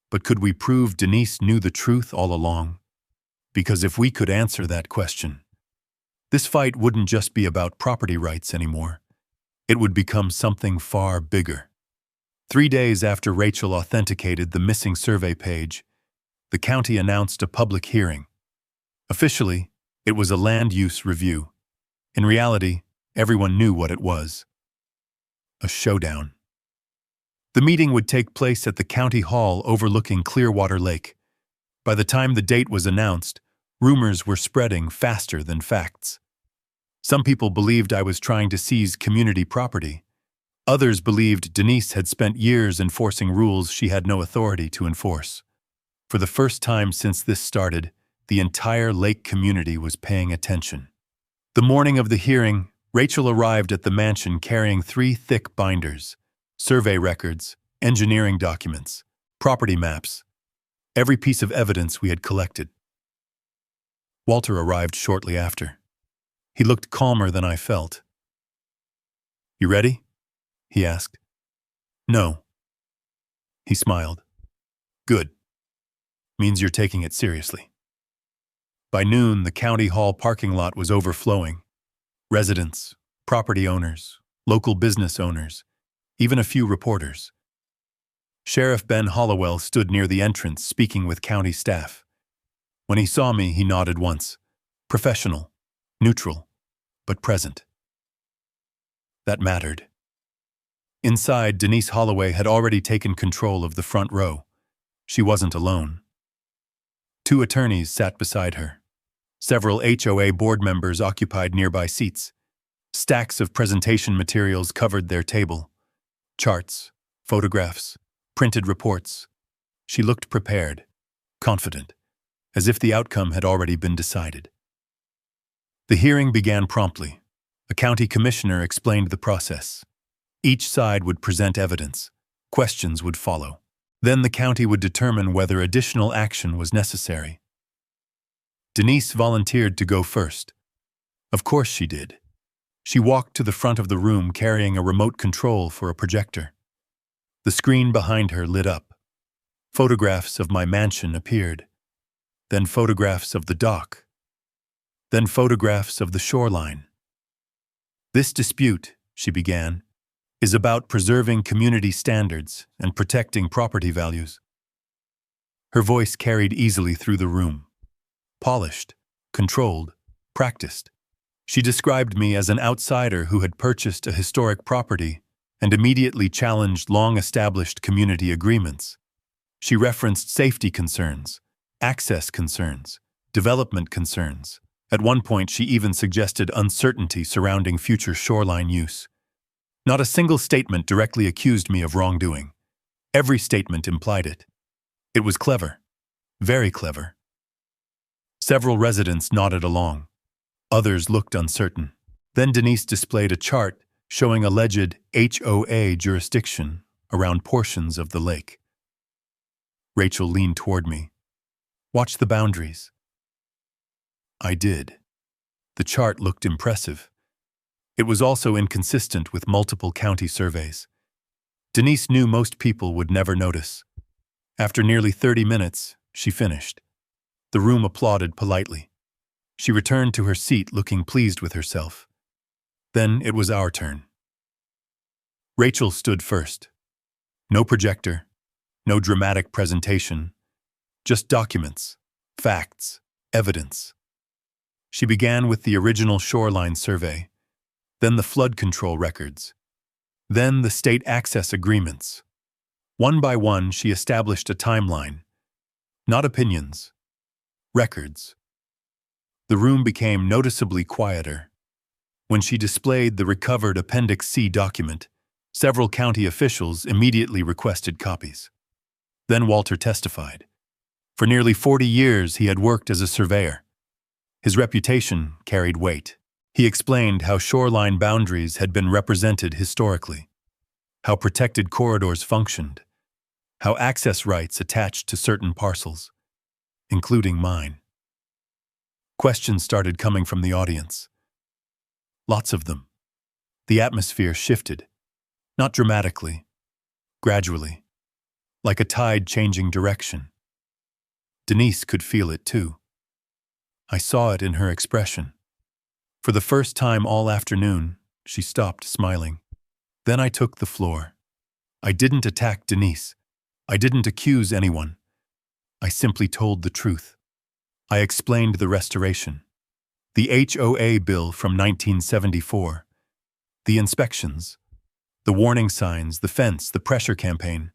But could we prove Denise knew the truth all along? Because if we could answer that question, this fight wouldn't just be about property rights anymore. It would become something far bigger. 3 days after Rachel authenticated the missing survey page, the county announced a public hearing. Officially, it was a land use review. In reality, everyone knew what it was. A showdown. The meeting would take place at the county hall overlooking Clearwater Lake. By the time the date was announced, rumors were spreading faster than facts. Some people believed I was trying to seize community property. Others believed Denise had spent years enforcing rules she had no authority to enforce. For the first time since this started, the entire lake community was paying attention. The morning of the hearing, Rachel arrived at the mansion carrying 3 thick binders, survey records, engineering documents, property maps, every piece of evidence we had collected. Walter arrived shortly after. He looked calmer than I felt. "You ready?" he asked. "No." He smiled. "Good. Means you're taking it seriously." By noon, the county hall parking lot was overflowing. Residents, property owners, local business owners, even a few reporters. Sheriff Ben Hollowell stood near the entrance speaking with county staff. When he saw me, he nodded once. Professional, neutral, but present. That mattered. Inside, Denise Holloway had already taken control of the front row. She wasn't alone. 2 attorneys sat beside her. Several HOA board members occupied nearby seats. Stacks of presentation materials covered their table. Charts, photographs, printed reports. She looked prepared, confident, as if the outcome had already been decided. The hearing began promptly. A county commissioner explained the process. Each side would present evidence. Questions would follow. Then the county would determine whether additional action was necessary. Denise volunteered to go first. Of course she did. She walked to the front of the room carrying a remote control for a projector. The screen behind her lit up. Photographs of my mansion appeared. Then photographs of the dock. Then photographs of the shoreline. "This dispute," she began, "is about preserving community standards and protecting property values." Her voice carried easily through the room. Polished, controlled, practiced. She described me as an outsider who had purchased a historic property and immediately challenged long-established community agreements. She referenced safety concerns, access concerns, development concerns. At one point, she even suggested uncertainty surrounding future shoreline use. Not a single statement directly accused me of wrongdoing. Every statement implied it. It was clever. Very clever. Several residents nodded along. Others looked uncertain. Then Denise displayed a chart showing alleged HOA jurisdiction around portions of the lake. Rachel leaned toward me. "Watch the boundaries." I did. The chart looked impressive. It was also inconsistent with multiple county surveys. Denise knew most people would never notice. After nearly 30 minutes, she finished. The room applauded politely. She returned to her seat looking pleased with herself. Then it was our turn. Rachel stood first. No projector, no dramatic presentation, just documents, facts, evidence. She began with the original shoreline survey, then the flood control records, then the state access agreements. One by one, she established a timeline. Not opinions, records. The room became noticeably quieter. When she displayed the recovered Appendix C document, several county officials immediately requested copies. Then Walter testified. For nearly 40 years, he had worked as a surveyor. His reputation carried weight. He explained how shoreline boundaries had been represented historically, how protected corridors functioned, how access rights attached to certain parcels, including mine. Questions started coming from the audience. Lots of them. The atmosphere shifted, not dramatically, gradually, like a tide changing direction. Denise could feel it too. I saw it in her expression. For the first time all afternoon, she stopped smiling. Then I took the floor. I didn't attack Denise. I didn't accuse anyone. I simply told the truth. I explained the restoration, the HOA bill from 1974, the inspections, the warning signs, the fence, the pressure campaign.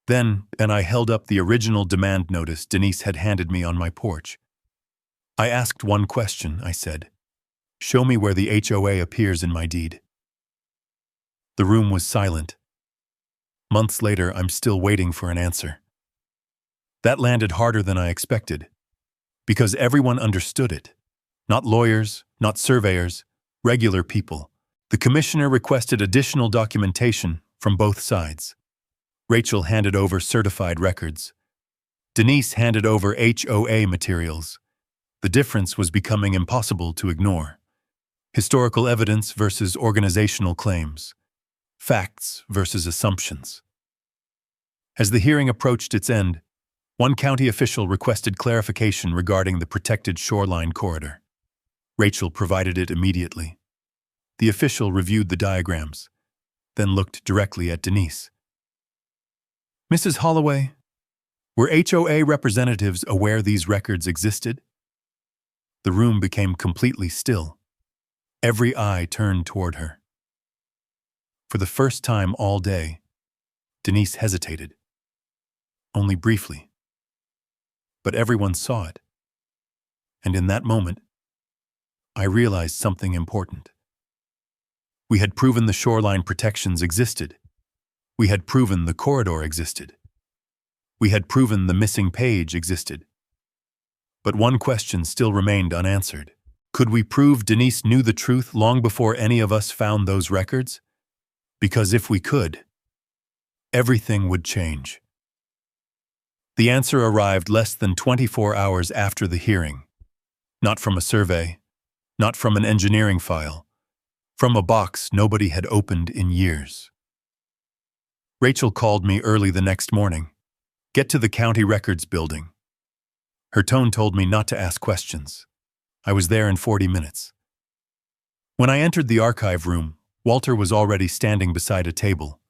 Then I held up the original demand notice Denise had handed me on my porch. I asked one question, I said. "Show me where the HOA appears in my deed." The room was silent. Months later, I'm still waiting for an answer. That landed harder than I expected, because everyone understood it. Not lawyers, not surveyors, regular people. The commissioner requested additional documentation from both sides. Rachel handed over certified records. Denise handed over HOA materials. The difference was becoming impossible to ignore. Historical evidence versus organizational claims. Facts versus assumptions. As the hearing approached its end, one county official requested clarification regarding the protected shoreline corridor. Rachel provided it immediately. The official reviewed the diagrams, then looked directly at Denise. "Mrs. Holloway, were HOA representatives aware these records existed?" The room became completely still. Every eye turned toward her. For the first time all day, Denise hesitated. Only briefly. But everyone saw it. And in that moment, I realized something important. We had proven the shoreline protections existed. We had proven the corridor existed. We had proven the missing page existed. But one question still remained unanswered. Could we prove Denise knew the truth long before any of us found those records? Because if we could, everything would change. The answer arrived less than 24 hours after the hearing. Not from a survey, not from an engineering file, from a box nobody had opened in years. Rachel called me early the next morning. "Get to the county records building." Her tone told me not to ask questions. I was there in 40 minutes. When I entered the archive room, Walter was already standing beside a table.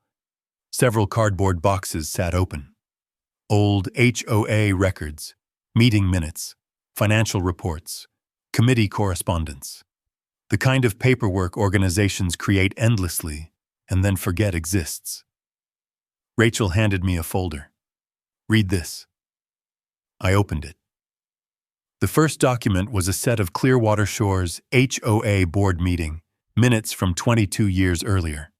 Several cardboard boxes sat open. Old HOA records, meeting minutes, financial reports, Committee correspondence. The kind of paperwork organizations create endlessly and then forget exists. Rachel handed me a folder. Read this. I opened it. The first document was a set of Clearwater Shore's HOA board meeting, minutes from 22 years earlier.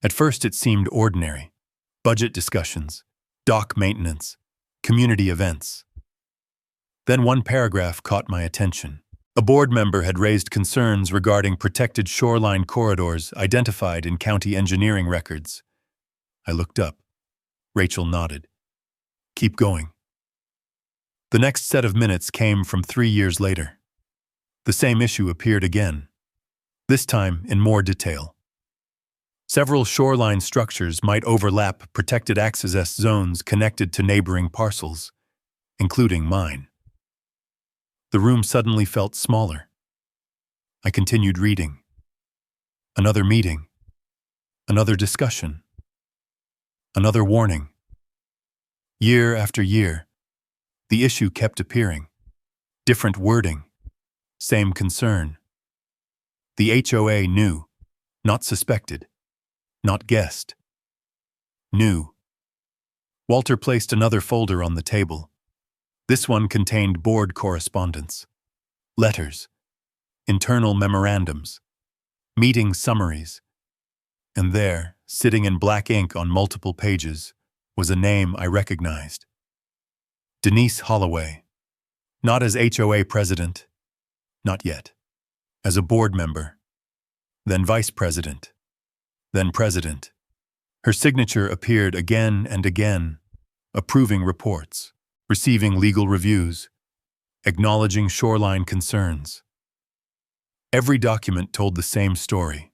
At first it seemed ordinary. Budget discussions, dock maintenance, community events. Then one paragraph caught my attention. A board member had raised concerns regarding protected shoreline corridors identified in county engineering records. I looked up. Rachel nodded. Keep going. The next set of minutes came from 3 years later. The same issue appeared again, this time in more detail. Several shoreline structures might overlap protected access zones connected to neighboring parcels, including mine. The room suddenly felt smaller. I continued reading. Another meeting. Another discussion. Another warning. Year after year, the issue kept appearing. Different wording. Same concern. The HOA knew, not suspected, not guessed. Knew. Walter placed another folder on the table. This one contained board correspondence, letters, internal memorandums, meeting summaries. And there, sitting in black ink on multiple pages, was a name I recognized. Denise Holloway. Not as HOA president, not yet. As a board member, then vice president, then president. Her signature appeared again and again, approving reports, receiving legal reviews, acknowledging shoreline concerns. Every document told the same story.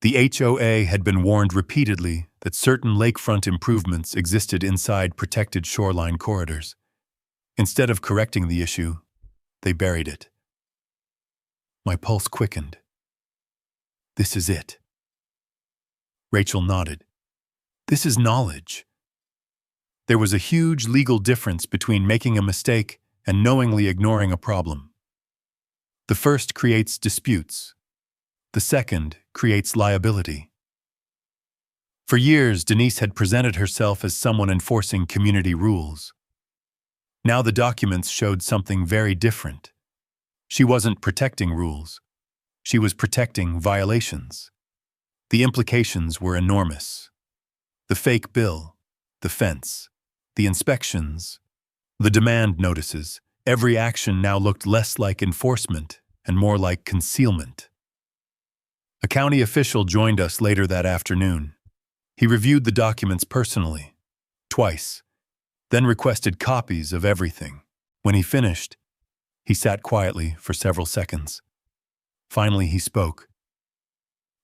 The HOA had been warned repeatedly that certain lakefront improvements existed inside protected shoreline corridors. Instead of correcting the issue, they buried it. My pulse quickened. This is it. Rachel nodded. This is knowledge. There was a huge legal difference between making a mistake and knowingly ignoring a problem. The first creates disputes. The second creates liability. For years, Denise had presented herself as someone enforcing community rules. Now the documents showed something very different. She wasn't protecting rules. She was protecting violations. The implications were enormous. The fake bill, the fence, the inspections, the demand notices. Every action now looked less like enforcement and more like concealment. A county official joined us later that afternoon. He reviewed the documents personally, twice, then requested copies of everything. When he finished, he sat quietly for several seconds. Finally, he spoke.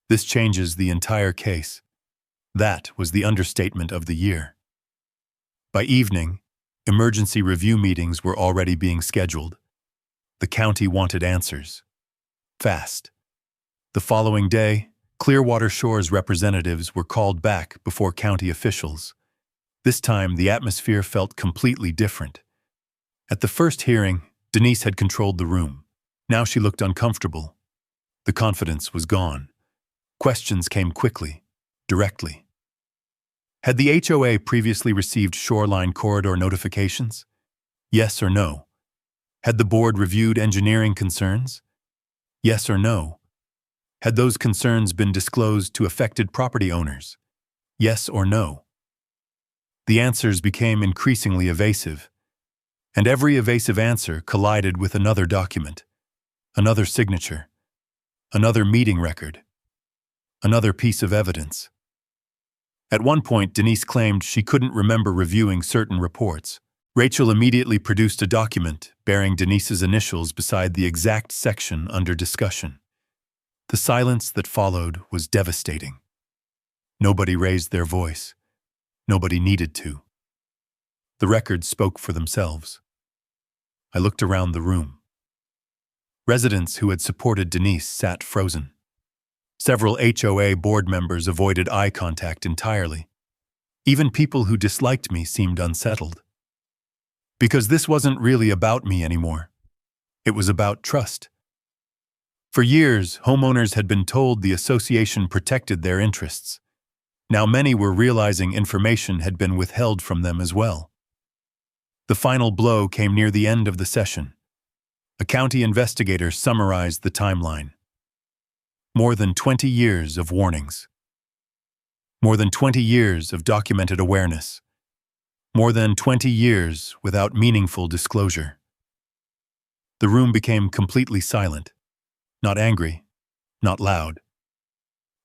This changes the entire case. That was the understatement of the year. By evening, emergency review meetings were already being scheduled. The county wanted answers. Fast. The following day, Clearwater Shore's representatives were called back before county officials. This time, the atmosphere felt completely different. At the first hearing, Denise had controlled the room. Now she looked uncomfortable. The confidence was gone. Questions came quickly, directly. Had the HOA previously received shoreline corridor notifications? Yes or no? Had the board reviewed engineering concerns? Yes or no? Had those concerns been disclosed to affected property owners? Yes or no? The answers became increasingly evasive, and every evasive answer collided with another document, another signature, another meeting record, another piece of evidence. At one point, Denise claimed she couldn't remember reviewing certain reports. Rachel immediately produced a document bearing Denise's initials beside the exact section under discussion. The silence that followed was devastating. Nobody raised their voice. Nobody needed to. The records spoke for themselves. I looked around the room. Residents who had supported Denise sat frozen. Several HOA board members avoided eye contact entirely. Even people who disliked me seemed unsettled. Because this wasn't really about me anymore. It was about trust. For years, homeowners had been told the association protected their interests. Now many were realizing information had been withheld from them as well. The final blow came near the end of the session. A county investigator summarized the timeline. More than 20 years of warnings. More than 20 years of documented awareness. More than 20 years without meaningful disclosure. The room became completely silent. Not angry, not loud.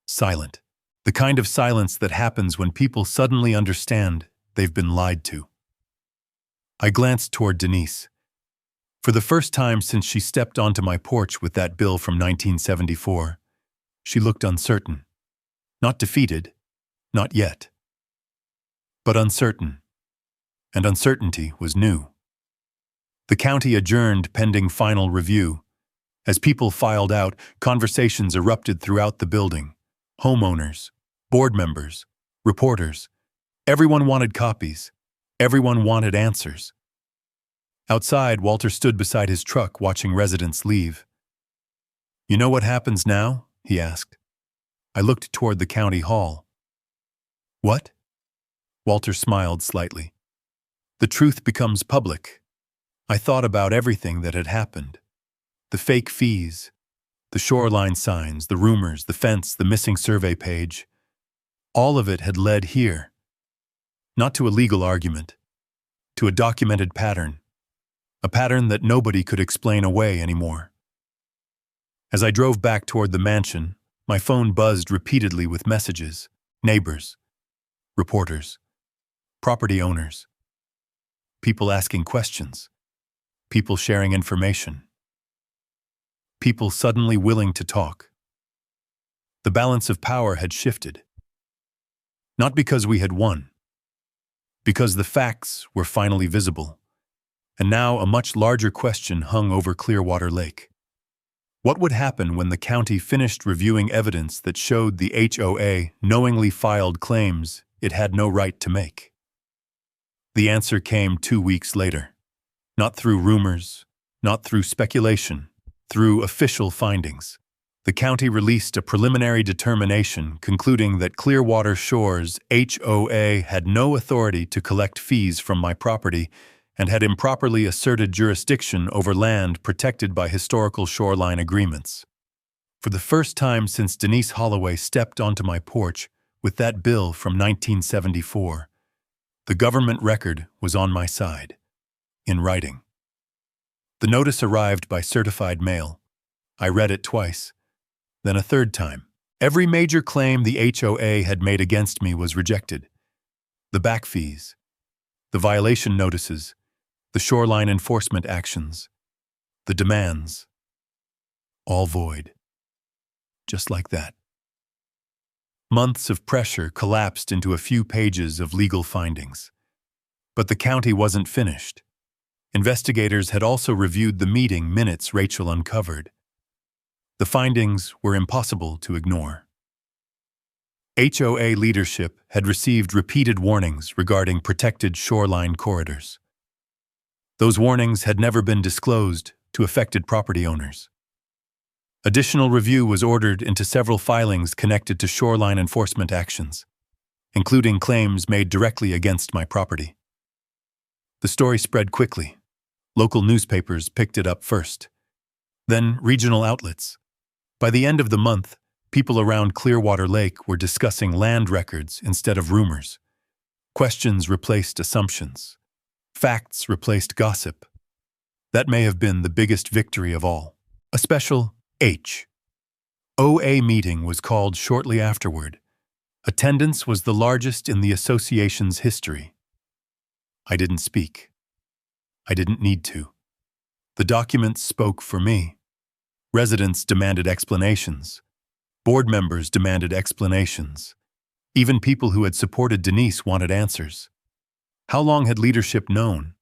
Silent. The kind of silence that happens when people suddenly understand they've been lied to. I glanced toward Denise. For the first time since she stepped onto my porch with that bill from 1974, she looked uncertain. Not defeated, not yet. But uncertain. And uncertainty was new. The county adjourned pending final review. As people filed out, conversations erupted throughout the building. Homeowners, board members, reporters. Everyone wanted copies. Everyone wanted answers. Outside, Walter stood beside his truck watching residents leave. "You know what happens now?" he asked. I looked toward the county hall. "What?" Walter smiled slightly. "The truth becomes public." I thought about everything that had happened. The fake fees, the shoreline signs, the rumors, the fence, the missing survey page. All of it had led here. Not to a legal argument, to a documented pattern. A pattern that nobody could explain away anymore. As I drove back toward the mansion, my phone buzzed repeatedly with messages. Neighbors, reporters, property owners, people asking questions, people sharing information, people suddenly willing to talk. The balance of power had shifted. Not because we had won, because the facts were finally visible. And now a much larger question hung over Clearwater Lake. What would happen when the county finished reviewing evidence that showed the HOA knowingly filed claims it had no right to make? The answer came 2 weeks later. Not through rumors, not through speculation, through official findings. The county released a preliminary determination concluding that Clearwater Shores HOA had no authority to collect fees from my property and had improperly asserted jurisdiction over land protected by historical shoreline agreements. For the first time since Denise Holloway stepped onto my porch with that bill from 1974, the government record was on my side, in writing. The notice arrived by certified mail. I read it twice, then a third time. Every major claim the HOA had made against me was rejected. The back fees, the violation notices, the shoreline enforcement actions, the demands, all void. Just like that. Months of pressure collapsed into a few pages of legal findings. But the county wasn't finished. Investigators had also reviewed the meeting minutes Rachel uncovered. The findings were impossible to ignore. HOA leadership had received repeated warnings regarding protected shoreline corridors. Those warnings had never been disclosed to affected property owners. Additional review was ordered into several filings connected to shoreline enforcement actions, including claims made directly against my property. The story spread quickly. Local newspapers picked it up first, then regional outlets. By the end of the month, people around Clearwater Lake were discussing land records instead of rumors. Questions replaced assumptions. Facts replaced gossip. That may have been the biggest victory of all. A special HOA meeting was called shortly afterward. Attendance was the largest in the association's history. I didn't speak. I didn't need to. The documents spoke for me. Residents demanded explanations. Board members demanded explanations. Even people who had supported Denise wanted answers. How long had leadership known?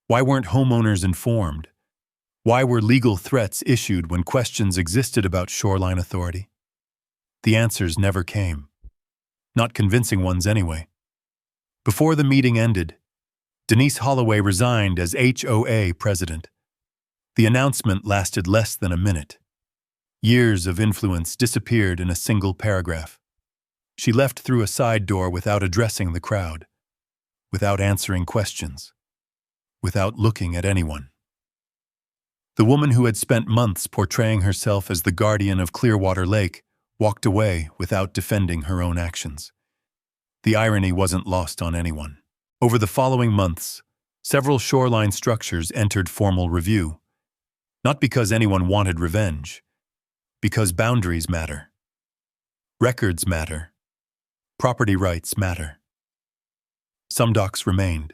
Why weren't homeowners informed? Why were legal threats issued when questions existed about shoreline authority? The answers never came. Not convincing ones anyway. Before the meeting ended, Denise Holloway resigned as HOA president. The announcement lasted less than a minute. Years of influence disappeared in a single paragraph. She left through a side door without addressing the crowd, without answering questions, without looking at anyone. The woman who had spent months portraying herself as the guardian of Clearwater Lake walked away without defending her own actions. The irony wasn't lost on anyone. Over the following months, several shoreline structures entered formal review, not because anyone wanted revenge, because boundaries matter. Records matter. Property rights matter. Some docks remained.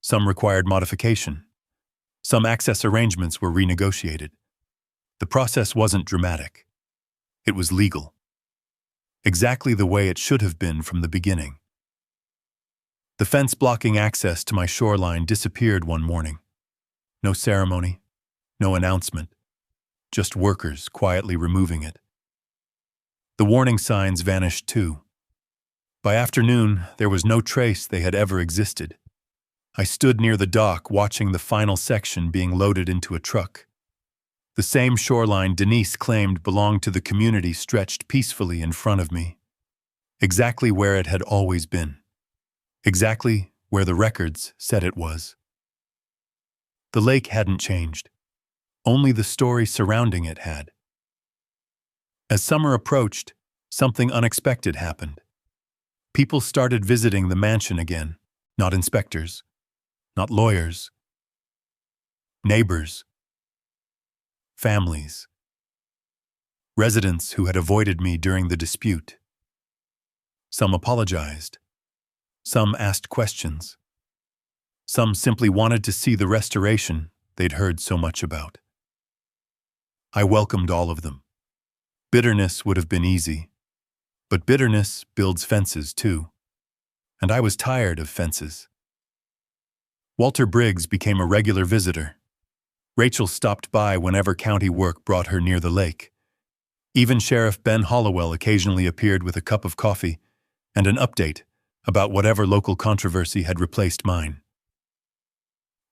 Some required modification. Some access arrangements were renegotiated. The process wasn't dramatic. It was legal. Exactly the way it should have been from the beginning. The fence blocking access to my shoreline disappeared one morning. No ceremony, no announcement, just workers quietly removing it. The warning signs vanished too. By afternoon, there was no trace they had ever existed. I stood near the dock watching the final section being loaded into a truck. The same shoreline Denise claimed belonged to the community stretched peacefully in front of me. Exactly where it had always been. Exactly where the records said it was. The lake hadn't changed. Only the story surrounding it had. As summer approached, something unexpected happened. People started visiting the mansion again, not inspectors, not lawyers, neighbors, families, residents who had avoided me during the dispute. Some apologized. Some asked questions. Some simply wanted to see the restoration they'd heard so much about. I welcomed all of them. Bitterness would have been easy, but bitterness builds fences too. And I was tired of fences. Walter Briggs became a regular visitor. Rachel stopped by whenever county work brought her near the lake. Even Sheriff Ben Hollowell occasionally appeared with a cup of coffee and an update about whatever local controversy had replaced mine.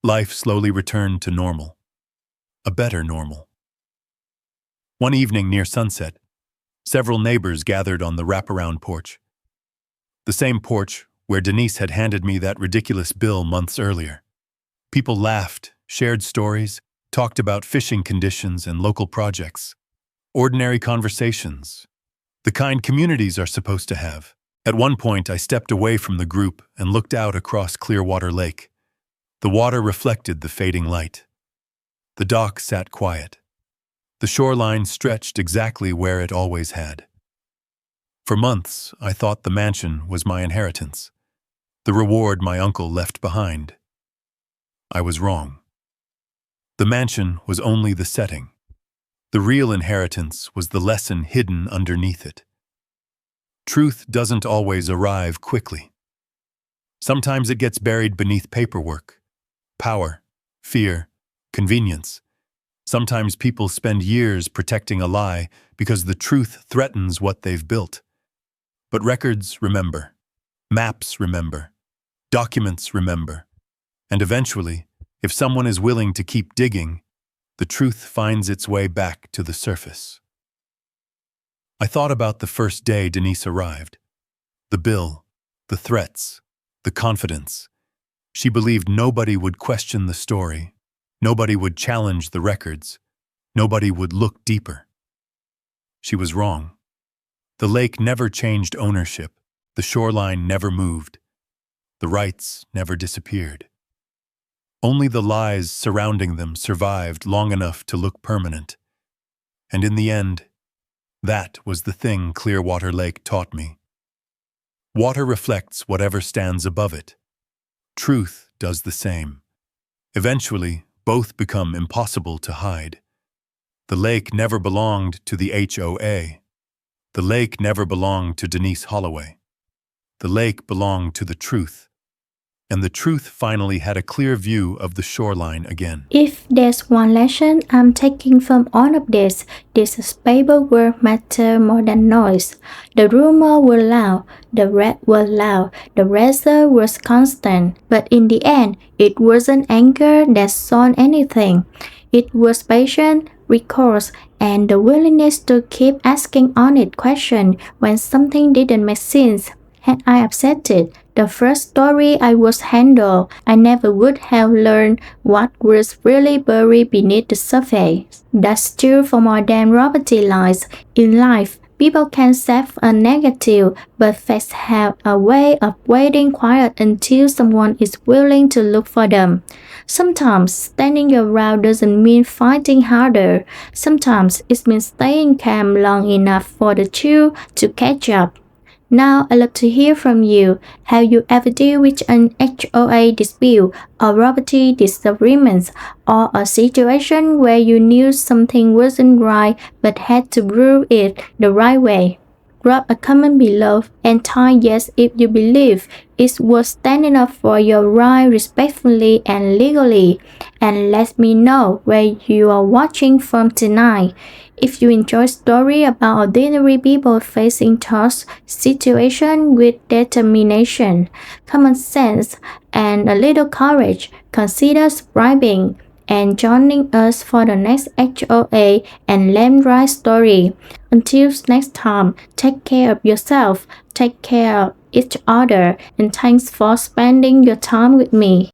Life slowly returned to normal. A better normal. One evening near sunset, several neighbors gathered on the wraparound porch. The same porch where Denise had handed me that ridiculous bill months earlier. People laughed, shared stories, talked about fishing conditions and local projects. Ordinary conversations. The kind communities are supposed to have. At one point, I stepped away from the group and looked out across Clearwater Lake. The water reflected the fading light. The dock sat quiet. The shoreline stretched exactly where it always had. For months, I thought the mansion was my inheritance, the reward my uncle left behind. I was wrong. The mansion was only the setting. The real inheritance was the lesson hidden underneath it. Truth doesn't always arrive quickly. Sometimes it gets buried beneath paperwork, power, fear, convenience. Sometimes people spend years protecting a lie because the truth threatens what they've built. But records remember, maps remember, documents remember, and eventually, if someone is willing to keep digging, the truth finds its way back to the surface. I thought about the first day Denise arrived. The bill, the threats, the confidence. She believed nobody would question the story. Nobody would challenge the records. Nobody would look deeper. She was wrong. The lake never changed ownership. The shoreline never moved. The rights never disappeared. Only the lies surrounding them survived long enough to look permanent. And in the end, that was the thing Clearwater Lake taught me. Water reflects whatever stands above it. Truth does the same. Eventually, both become impossible to hide. The lake never belonged to the HOA. The lake never belonged to Denise Holloway. The lake belonged to the truth. And the truth finally had a clear view of the shoreline again. If there's one lesson I'm taking from all of this paperwork matter more than noise. The rumor were loud, the red were loud, the pressure was constant, but in the end, it wasn't anger that solved anything. It was patience, recourse, and the willingness to keep asking honest questions when something didn't make sense. Had I accepted the first story I was handled, I never would have learned what was really buried beneath the surface. That's true for more than property lines. In life, people can say a negative, but facts have a way of waiting quiet until someone is willing to look for them. Sometimes standing your ground doesn't mean fighting harder. Sometimes it means staying calm long enough for the truth to catch up. Now I'd love to hear from you. Have you ever dealt with an HOA dispute or property disagreements or a situation where you knew something wasn't right but had to prove it the right way? Drop a comment below and type yes if you believe it's worth standing up for your right respectfully and legally. And let me know where you are watching from tonight. If you enjoy stories about ordinary people facing tough situations with determination, common sense, and a little courage, consider subscribing and joining us for the next HOA and land right story. Until next time, take care of yourself, take care of each other, and thanks for spending your time with me.